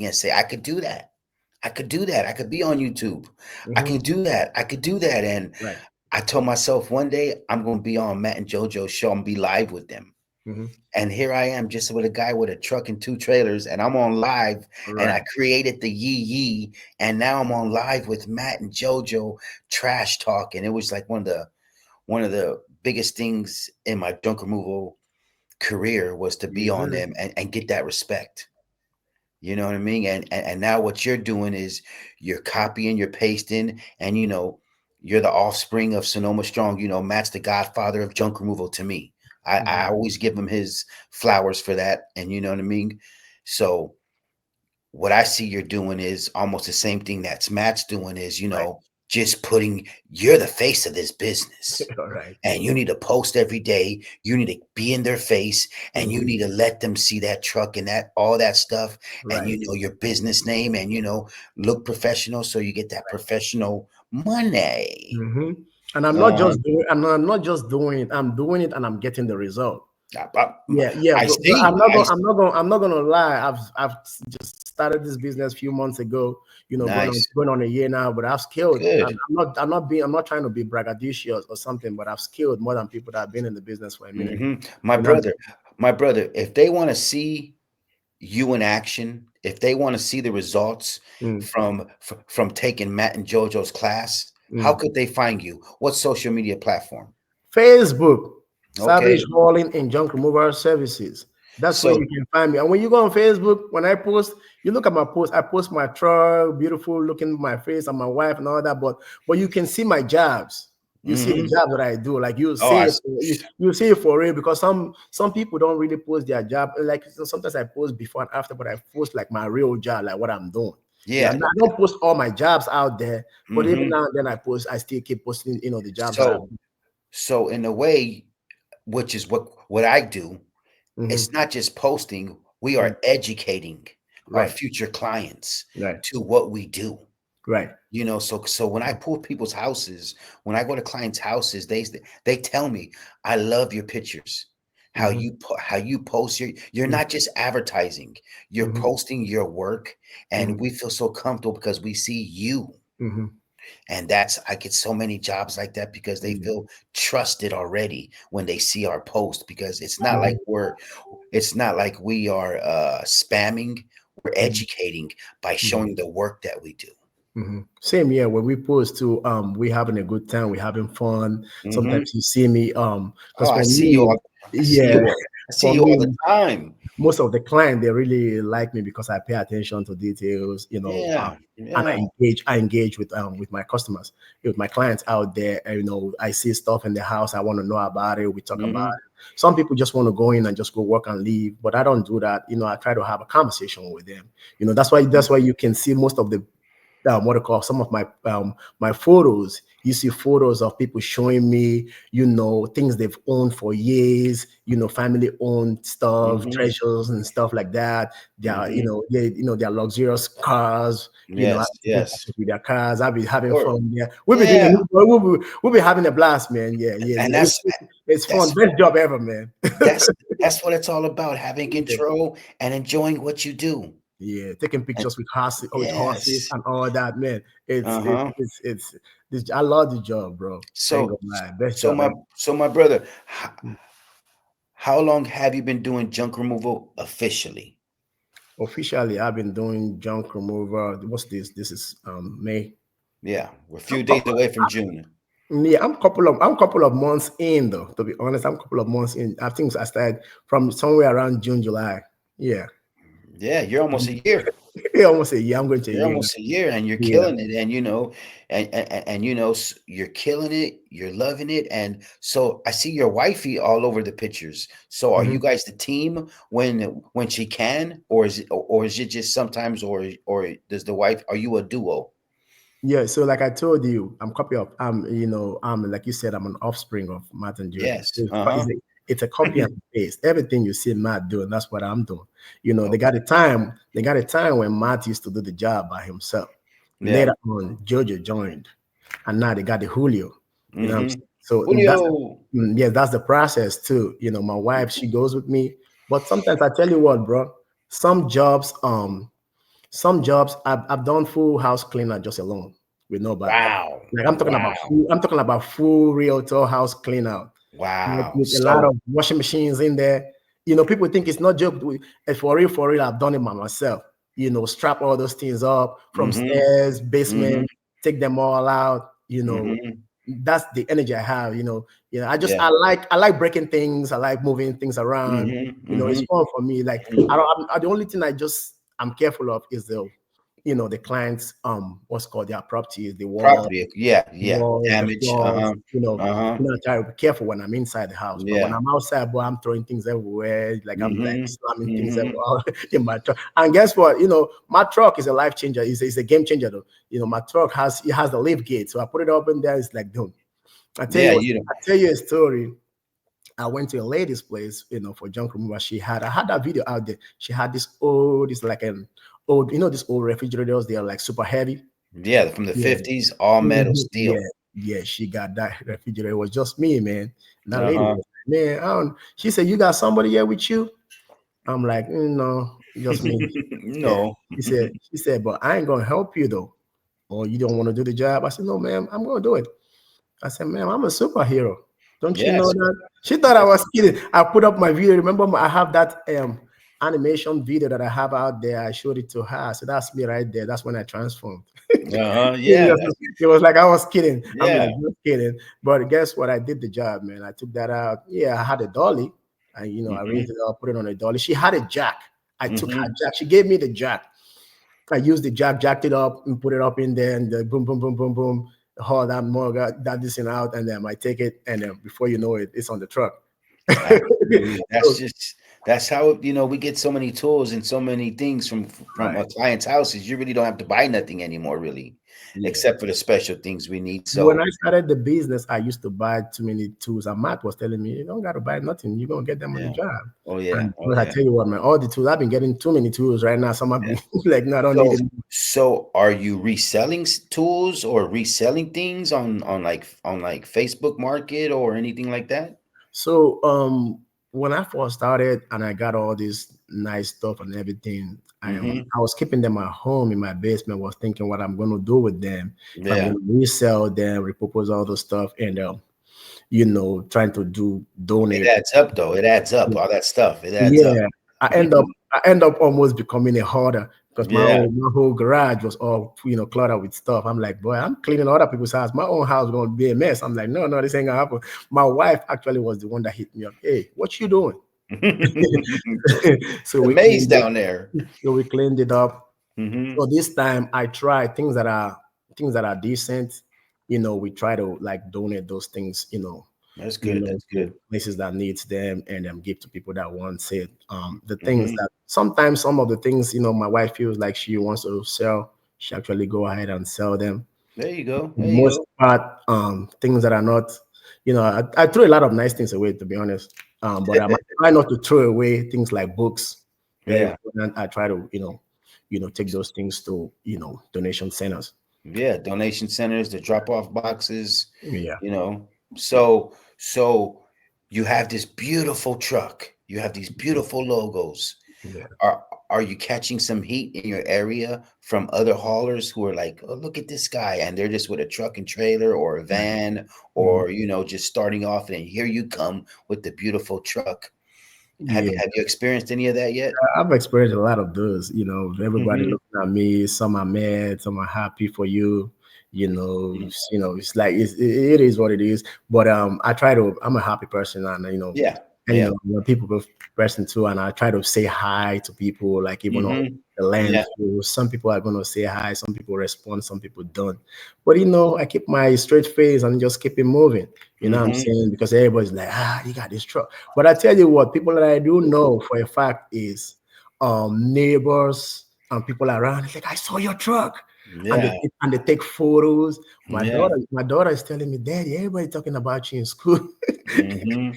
Speaker 1: and say, I could do that. I could do that. I could be on YouTube. I
Speaker 2: Hmm.
Speaker 1: can do that. I could do that. And
Speaker 2: Right.
Speaker 1: I told myself one day I'm going to be on Matt and JoJo's show and be live with them.
Speaker 2: Hmm.
Speaker 1: And here I am just with a guy with a truck and two trailers, and I'm on live, and I
Speaker 2: Right.
Speaker 1: created the Yeeeeee, and now I'm on live with Matt and JoJo trash talk. And it was like one of the biggest things in my junk removal career was to be
Speaker 2: Yes,
Speaker 1: on
Speaker 2: sir.
Speaker 1: them and get that respect. You know what I mean? And now what you're doing is you're copying, you're pasting, and you're the offspring of Sonoma Strong. Matt's the godfather of junk removal to me. I
Speaker 2: Mhm.
Speaker 1: always give him his flowers for that. And you know what I mean? So what I see you're doing is almost the same thing that's Matt's doing is,
Speaker 2: Right.
Speaker 1: just you're the face of this business.
Speaker 2: All right.
Speaker 1: And you need to post every day. You need to be in their face and you
Speaker 2: Mhm.
Speaker 1: need to let them see that truck and that all that stuff and
Speaker 2: Right.
Speaker 1: your business name and look professional so you get that professional money.
Speaker 2: Hmm. And I'm not
Speaker 1: Uh-huh.
Speaker 2: just doing. I'm not just doing it. I'm doing it, and I'm getting the result.
Speaker 1: I, I,
Speaker 2: Yeah, yeah,
Speaker 1: I
Speaker 2: but
Speaker 1: see.
Speaker 2: I'm not gonna lie. I've just started this business a few months ago.
Speaker 1: Nice.
Speaker 2: Going on a year now. But I've scaled.
Speaker 1: Good.
Speaker 2: I'm not trying to be braggadocious or something. But I've scaled more than people that have been in the business for a minute.
Speaker 1: Hmm. My
Speaker 2: You know.
Speaker 1: brother, my brother, if they want to see you in action, if they want to see the results
Speaker 2: Mm,
Speaker 1: from taking Matt and JoJo's class, how
Speaker 2: mm.
Speaker 1: could they find you? What social media platform?
Speaker 2: Facebook, Savage
Speaker 1: Okay.
Speaker 2: Hauling and Junk Removal Services. That's where
Speaker 1: So,
Speaker 2: you can find me. And when you go on Facebook, when I post, you look at my post. I post my truck, beautiful looking my face and my wife and all that. But you can see my jobs. You see the
Speaker 1: hmm
Speaker 2: job that I do. Like
Speaker 1: oh,
Speaker 2: you see it for real because some people don't really post their job. Like sometimes I post before and after, but I post like my real job, like what I'm doing. Yeah,
Speaker 1: yeah.
Speaker 2: I don't post all my jobs out there, but even
Speaker 1: hmm
Speaker 2: now and then I post. I still keep posting, the jobs that I.
Speaker 1: So, so in a way, which is what I do,
Speaker 2: Mhm.
Speaker 1: it's not just posting. We
Speaker 2: Mm.
Speaker 1: are educating our
Speaker 2: Right,
Speaker 1: future clients
Speaker 2: right,
Speaker 1: to what we do.
Speaker 2: right.
Speaker 1: So when I pull people's houses, when I go to clients' houses, they tell me, "I love your pictures.
Speaker 2: Mhm,
Speaker 1: How you post you're
Speaker 2: mm,
Speaker 1: not just advertising. You're
Speaker 2: mhm,
Speaker 1: posting your work, and
Speaker 2: mhm,
Speaker 1: we feel so comfortable because we see you."
Speaker 2: mhm,
Speaker 1: And that's I get so many jobs like that because they
Speaker 2: mhm,
Speaker 1: feel trusted already when they see our post because
Speaker 2: mhm,
Speaker 1: it's not like we are spamming. We're
Speaker 2: mhm,
Speaker 1: educating by
Speaker 2: mhm,
Speaker 1: showing the work that we do.
Speaker 2: mhm. Same here. When we post to, we having a good time, we having fun.
Speaker 1: Hmm.
Speaker 2: Sometimes you see me,
Speaker 1: Oh,
Speaker 2: because for me,
Speaker 1: I see
Speaker 2: yeah,
Speaker 1: you all. I see
Speaker 2: for
Speaker 1: you all the
Speaker 2: me,
Speaker 1: time.
Speaker 2: most of the client they really like me because I pay attention to details,
Speaker 1: Yeah,
Speaker 2: and
Speaker 1: yeah.
Speaker 2: I engage with my customers, with my clients out there. And, I see stuff in the house, I want to know about it. We talk about
Speaker 1: Hmm.
Speaker 2: it. Some people just want to go in and just go work and leave, but I don't do that. I try to have a conversation with them. That's why you can see most of the what I call some of my photos. You see photos of people showing me, things they've owned for years, family owned stuff,
Speaker 1: Hmm.
Speaker 2: treasures and stuff like that.
Speaker 1: Hmm.
Speaker 2: Their luxurious cars. I
Speaker 1: Yes,
Speaker 2: take
Speaker 1: yes.
Speaker 2: pictures with their cars. I'll be having
Speaker 1: Or
Speaker 2: fun. Yeah,
Speaker 1: yeah,
Speaker 2: we'll be having a blast, man. Yeah, yeah,
Speaker 1: and
Speaker 2: yeah. It's fun.
Speaker 1: that's
Speaker 2: Best job ever, man.
Speaker 1: that's that's what it's all about, having
Speaker 2: Yeah.
Speaker 1: control and enjoying what you do.
Speaker 2: Yeah, taking
Speaker 1: And
Speaker 2: pictures with horses
Speaker 1: yes.
Speaker 2: and all that, man. It's it,
Speaker 1: Uh-huh.
Speaker 2: it's this. I love the job, bro. I ain't
Speaker 1: So
Speaker 2: gonna lie, best
Speaker 1: so
Speaker 2: job
Speaker 1: my
Speaker 2: ever.
Speaker 1: so my brother, how long have you been doing junk removal officially?
Speaker 2: Officially, I've been doing junk removal. What's this? This is May.
Speaker 1: Yeah, we're a
Speaker 2: I'm
Speaker 1: few days
Speaker 2: couple,
Speaker 1: away from June.
Speaker 2: yeah, I'm couple of months in though. To be honest, I'm a couple of months in. I think I started from somewhere around June, July. Yeah.
Speaker 1: Yeah, you're almost a year.
Speaker 2: Yeah, almost a year. I'm going to a
Speaker 1: You're
Speaker 2: year.
Speaker 1: almost a year and you're
Speaker 2: Yeah.
Speaker 1: killing it, and you're killing it, you're loving it. And so I see your wifey all over the pictures. So are you
Speaker 2: Mhm.
Speaker 1: guys the team when she can, or is it just sometimes, or does the wife, are you a duo?
Speaker 2: Yeah, so like I told you, I'm copy of I'm like you said, I'm an offspring of Matt and Junior.
Speaker 1: Yes.
Speaker 2: So
Speaker 1: Uh-huh.
Speaker 2: it's a copy and paste. Everything you see Matt doing, that's what I'm doing.
Speaker 1: Okay.
Speaker 2: They got a time when Matt used to do the job by himself.
Speaker 1: Yeah.
Speaker 2: Later on, Jojo joined, and now they got the Julio. You know what I'm
Speaker 1: Mm-hmm.
Speaker 2: saying? So
Speaker 1: Julio.
Speaker 2: yeah, that's the process too. My wife, she goes with me. But sometimes I tell you what, bro, some jobs, some jobs I've done full house cleaner just alone with nobody.
Speaker 1: Wow.
Speaker 2: Like
Speaker 1: Wow.
Speaker 2: I'm talking about full realtor house cleaner, like
Speaker 1: Wow.
Speaker 2: with a lot
Speaker 1: So
Speaker 2: of washing machines in there. People think it's not joke. For real, I've done it by myself. Strap all those things up from
Speaker 1: mm-hmm.
Speaker 2: stairs,
Speaker 1: Mm-hmm.
Speaker 2: basement, take them all out.
Speaker 1: Mm-hmm.
Speaker 2: That's the energy I have.
Speaker 1: Yeah.
Speaker 2: I like breaking things. I like moving things around.
Speaker 1: Mm-hmm.
Speaker 2: It's
Speaker 1: Mm-hmm.
Speaker 2: fun for me. Like I
Speaker 1: Mm-hmm.
Speaker 2: don't. The only thing I'm careful of is the clients what's called their properties, the
Speaker 1: Property. Yeah. Yeah.
Speaker 2: walls, the
Speaker 1: Damage.
Speaker 2: floors.
Speaker 1: Uh-huh. Uh-huh.
Speaker 2: I try to be careful when I'm inside the house. But when
Speaker 1: Yeah.
Speaker 2: I'm outside, boy, I'm throwing things everywhere. Like I'm like
Speaker 1: Mm-hmm.
Speaker 2: slamming things
Speaker 1: Mm-hmm.
Speaker 2: everywhere in my truck. And guess what? My truck is a life changer. It's a game changer though. My truck has the lift gate. So I put it up in there, it's like done.
Speaker 1: Yeah, you know.
Speaker 2: I tell you a story. I went to a lady's place, for junk removal. I had that video out there. She had it's like an old, this old refrigerators. They are like super heavy.
Speaker 1: Yeah, from the
Speaker 2: Yeah.
Speaker 1: 50s, all metal
Speaker 2: Mhm.
Speaker 1: steel.
Speaker 2: Yeah, yeah, she got that refrigerator. It was just me, man. And that lady
Speaker 1: Uh-huh.
Speaker 2: was like, man, she said, you got somebody here with you? I'm like, no, just me. Yeah.
Speaker 1: No.
Speaker 2: She said, but I ain't gonna help you though. Or you don't want to do the job. I said, no, ma'am, I'm gonna do it. I said, ma'am, I'm a superhero. Don't you know
Speaker 1: Yes.
Speaker 2: that? She thought I
Speaker 1: Yes.
Speaker 2: was kidding. I put up my video. Remember, I have that animation video that I have out there. I showed it to her. So that's me right there. That's when I transformed.
Speaker 1: Uh-huh.
Speaker 2: It
Speaker 1: Yeah,
Speaker 2: was
Speaker 1: that's
Speaker 2: it was like I was kidding. I'm like,
Speaker 1: yeah.
Speaker 2: just kidding. But guess what? I did the job, man. I took that out. Yeah, I had a dolly. I raised
Speaker 1: Mhm.
Speaker 2: it up, put it on a dolly. She had a jack. I took her
Speaker 1: Mhm.
Speaker 2: jack. She gave me the jack. I used the jack, jacked it up, and put it up in there, and boom, boom, boom, boom, boom. Haul that more that this thing out, and then I take it, and then before you know it, it's on the truck.
Speaker 1: Absolutely.
Speaker 2: So,
Speaker 1: That's how, we get so many tools and so many things from
Speaker 2: right.
Speaker 1: a client's houses. You really don't have to buy nothing anymore, really,
Speaker 2: Yeah.
Speaker 1: except for the special things we need.
Speaker 2: When
Speaker 1: So,
Speaker 2: I started the business, I used to buy too many tools. And Matt was telling me, you don't got to buy nothing. You're going to get them on the
Speaker 1: yeah.
Speaker 2: job.
Speaker 1: Oh yeah.
Speaker 2: And
Speaker 1: Oh
Speaker 2: but I
Speaker 1: yeah.
Speaker 2: tell you what, man, all the tools, I've been getting too many tools right now. Some have
Speaker 1: Yeah.
Speaker 2: been like, no, I don't need
Speaker 1: So
Speaker 2: it.
Speaker 1: so are you reselling tools or reselling things on like Facebook Market or anything like that?
Speaker 2: So when I first started and I got all this nice stuff and everything,
Speaker 1: Mhm.
Speaker 2: I was keeping them at home in my basement, was thinking what I'm gonna do with them, if I'm
Speaker 1: Yeah.
Speaker 2: gonna resell them, repurpose all those stuff, and trying to do
Speaker 1: It
Speaker 2: donate.
Speaker 1: adds up though. It adds up. All that stuff. It adds up.
Speaker 2: Yeah, I end up almost becoming a hoarder because
Speaker 1: Yeah.
Speaker 2: my whole garage was all cluttered with stuff. I'm like, boy, I'm cleaning other people's house. My own house is gonna be a mess. I'm like, no, no, this ain't gonna happen. My wife actually was the one that hit me up. Hey, what you doing? So
Speaker 1: The
Speaker 2: we
Speaker 1: maze
Speaker 2: cleaned
Speaker 1: down there.
Speaker 2: it up.
Speaker 1: Mhm.
Speaker 2: So this time I try things that are decent. We try to like donate those things.
Speaker 1: That's good. That's
Speaker 2: To
Speaker 1: good.
Speaker 2: places that needs them and give to people that wants it. The things
Speaker 1: Mhm.
Speaker 2: that sometimes some of the things, my wife feels like she wants to sell, she actually go ahead and sell them.
Speaker 1: There you go.
Speaker 2: For
Speaker 1: There
Speaker 2: the
Speaker 1: you
Speaker 2: most
Speaker 1: go.
Speaker 2: part, things that are not, I throw a lot of nice things away, to be honest. But I try not to throw away things like books. Very
Speaker 1: Yeah.
Speaker 2: important. I try to, take those things to, donation centers.
Speaker 1: Yeah. Donation centers, the drop off boxes,
Speaker 2: Yeah.
Speaker 1: you know. So you have this beautiful truck. You have these beautiful logos.
Speaker 2: Yeah.
Speaker 1: Are you catching some heat in your area from other haulers who are like, oh, look at this guy, and they're just with a truck and trailer or a
Speaker 2: Right.
Speaker 1: van,
Speaker 2: Mhm.
Speaker 1: or just starting off, and here you come with the beautiful truck. Have you
Speaker 2: Yeah.
Speaker 1: have you experienced any of that yet?
Speaker 2: I've experienced a lot of those, everybody
Speaker 1: Mm-hmm.
Speaker 2: looking at me, some are mad, some are happy for you, it's like it is what it is. But I'm a happy person and
Speaker 1: Yeah.
Speaker 2: And
Speaker 1: Yeah.
Speaker 2: when people go pressing through, and I try to say hi to people, like even on
Speaker 1: Mm-hmm.
Speaker 2: the land
Speaker 1: Yeah.
Speaker 2: through. Some people are gonna say hi, some people respond, some people don't. But I keep my straight face and just keep it moving. You know what I'm
Speaker 1: Mm-hmm.
Speaker 2: saying? Because everybody's like, you got this truck. But I tell you what, people that I do know for a fact is neighbors and people around. It's like, I saw your truck. And
Speaker 1: Yeah.
Speaker 2: they take photos. My
Speaker 1: Yeah.
Speaker 2: daughter is telling me, Daddy, everybody talking about you in school.
Speaker 1: Mm-hmm.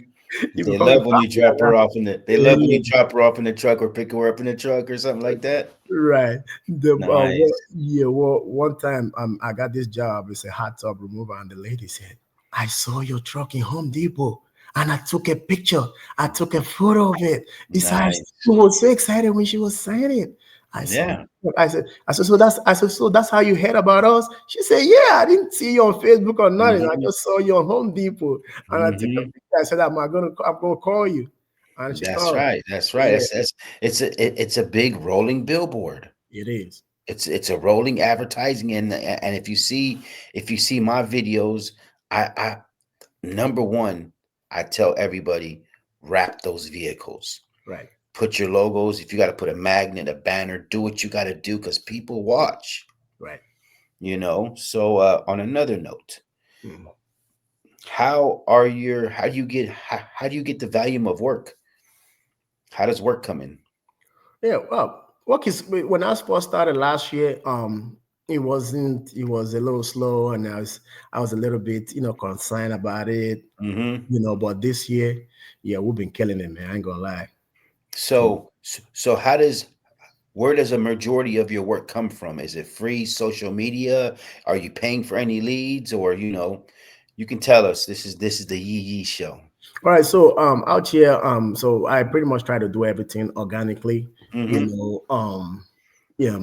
Speaker 2: You
Speaker 1: They
Speaker 2: become a
Speaker 1: love when you
Speaker 2: popular
Speaker 1: drop
Speaker 2: guy.
Speaker 1: her off in the. They love when you drop her off in the truck or pick her up in the truck or something like that.
Speaker 2: Right.
Speaker 1: Nice.
Speaker 2: Well, one time I got this job. It's a hot tub remover, and the lady said, "I saw your truck in Home Depot, and I took a picture. I took a photo of it."
Speaker 1: Nice.
Speaker 2: She was so excited when she was saying it. I saw.
Speaker 1: Yeah.
Speaker 2: I said, so that's how you heard about us? She said, yeah, I didn't see you on Facebook or nothing. I
Speaker 1: Mm-hmm.
Speaker 2: just saw you on Home Depot, and I took a
Speaker 1: Mm-hmm.
Speaker 2: picture. I said, I'm gonna call you, and she,
Speaker 1: That's
Speaker 2: oh,
Speaker 1: right. That's right.
Speaker 2: yeah,
Speaker 1: It's a big rolling billboard.
Speaker 2: it is.
Speaker 1: It's a rolling advertising, and if you see my videos, I number one, I tell everybody wrap those vehicles.
Speaker 2: Right,
Speaker 1: Put your logos. If you got to put a magnet, a banner, do what you got to do because people watch.
Speaker 2: right.
Speaker 1: So on another note,
Speaker 2: Mhm.
Speaker 1: how do you get the volume of work? How does work come in?
Speaker 2: Yeah, well, work is when I first started last year. It was a little slow, and I was a little bit, concerned about it,
Speaker 1: Mm-hmm.
Speaker 2: But this year, yeah, we've been killing it, man. I ain't gonna lie.
Speaker 1: So how does where does a majority of your work come from? Is it free social media? Are you paying for any leads, or you can tell us this is the Yee show.
Speaker 2: All right, so out here, so I pretty much try to do everything organically, you
Speaker 1: Mm-hmm.
Speaker 2: know, um,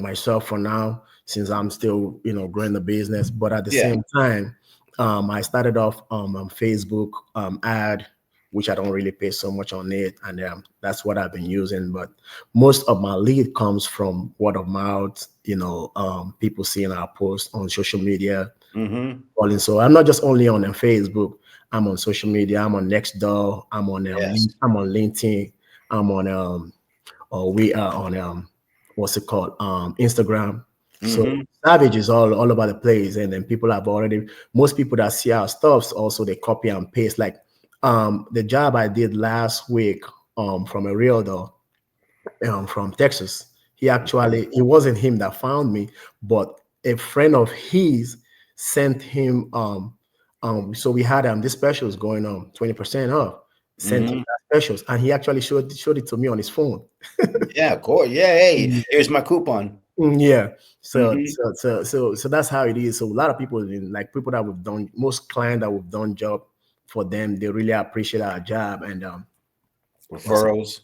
Speaker 2: myself for now, since I'm still, growing the business. But at the
Speaker 1: Yeah.
Speaker 2: same time, I started off on Facebook ad, which I don't really pay so much on it, and that's what I've been using. But most of my lead comes from word of mouth, people seeing our posts on social media,
Speaker 1: Mm-hmm.
Speaker 2: calling. So I'm not just only on Facebook. I'm on social media. I'm on Nextdoor.
Speaker 1: Yes.
Speaker 2: I'm on LinkedIn. I'm on or we are on what's it called, Instagram. So
Speaker 1: Mm-hmm.
Speaker 2: Savage is all over the place, and then people have already, most people that see our stuffs also, they copy and paste. Like the job I did last week from a realtor from Texas. It wasn't him that found me, but a friend of his sent him. So we had this specials going on, 20% off. Sent him
Speaker 1: Mm-hmm.
Speaker 2: that specials, and he actually showed it to me on his phone.
Speaker 1: Yeah, of course. Yeah. Hey,
Speaker 2: Mm,
Speaker 1: here's my coupon.
Speaker 2: yeah.
Speaker 1: Mm-hmm.
Speaker 2: So that's how it is. So a lot of people, like people that we've done, most clients that we've done job for them, they really appreciate our job. And what's it?
Speaker 1: Referrals.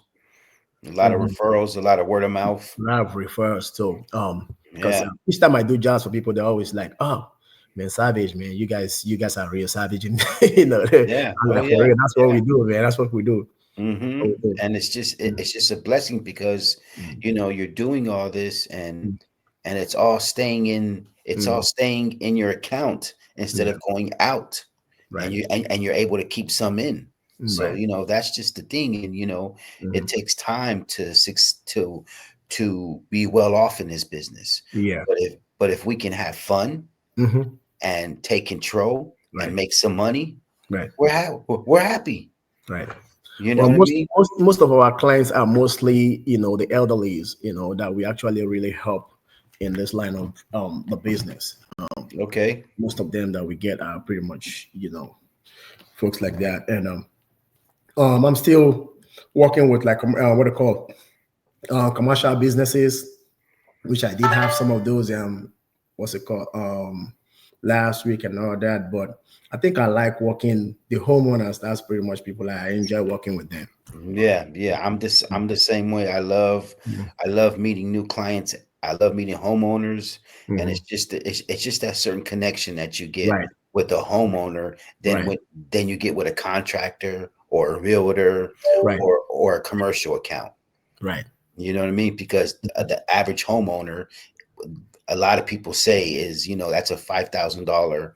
Speaker 1: A lot of referrals. A lot of word of mouth.
Speaker 2: Love refers to because
Speaker 1: Yeah.
Speaker 2: each time I do jobs for people, they're always like, "Oh, man, savage, man, you guys are real savage," and
Speaker 1: Yeah.
Speaker 2: I'm
Speaker 1: Oh
Speaker 2: like, for
Speaker 1: yeah.
Speaker 2: real, that's what
Speaker 1: Yeah.
Speaker 2: we do, man. That's what we do.
Speaker 1: Mm-hmm.
Speaker 2: So,
Speaker 1: And it's just a blessing because
Speaker 2: mm,
Speaker 1: you're doing all this
Speaker 2: mm,
Speaker 1: and it's all
Speaker 2: mm,
Speaker 1: staying in your account instead
Speaker 2: yeah,
Speaker 1: of going out,
Speaker 2: right,
Speaker 1: and you're able to keep some in. So
Speaker 2: right,
Speaker 1: that's just the thing, and it
Speaker 2: mhm,
Speaker 1: takes time to be well off in this business.
Speaker 2: yeah,
Speaker 1: But if we can have fun
Speaker 2: hmm,
Speaker 1: and take control and
Speaker 2: right,
Speaker 1: make some money,
Speaker 2: right,
Speaker 1: we're happy.
Speaker 2: right.
Speaker 1: You know
Speaker 2: Well,
Speaker 1: what I mean?
Speaker 2: most of our clients are mostly, the elderlies, that we actually really help in this line of the business.
Speaker 1: Okay.
Speaker 2: Most of them that we get are pretty much, folks like that. And I'm still working with like what they call commercial businesses, which I did have some of those. What's it called? Last week and all that. But I think I like working the homeowners. That's pretty much people I enjoy working with them.
Speaker 1: Yeah, yeah. I'm the same way. I love meeting new clients. I love meeting homeowners, and
Speaker 2: Mm-hmm.
Speaker 1: it's just that certain connection that you get
Speaker 2: Right,
Speaker 1: with a homeowner
Speaker 2: right,
Speaker 1: than you get with a contractor or a realtor
Speaker 2: right,
Speaker 1: or a commercial account.
Speaker 2: right.
Speaker 1: You know what I mean? Because the average homeowner, a lot of people say is that's a $5,000.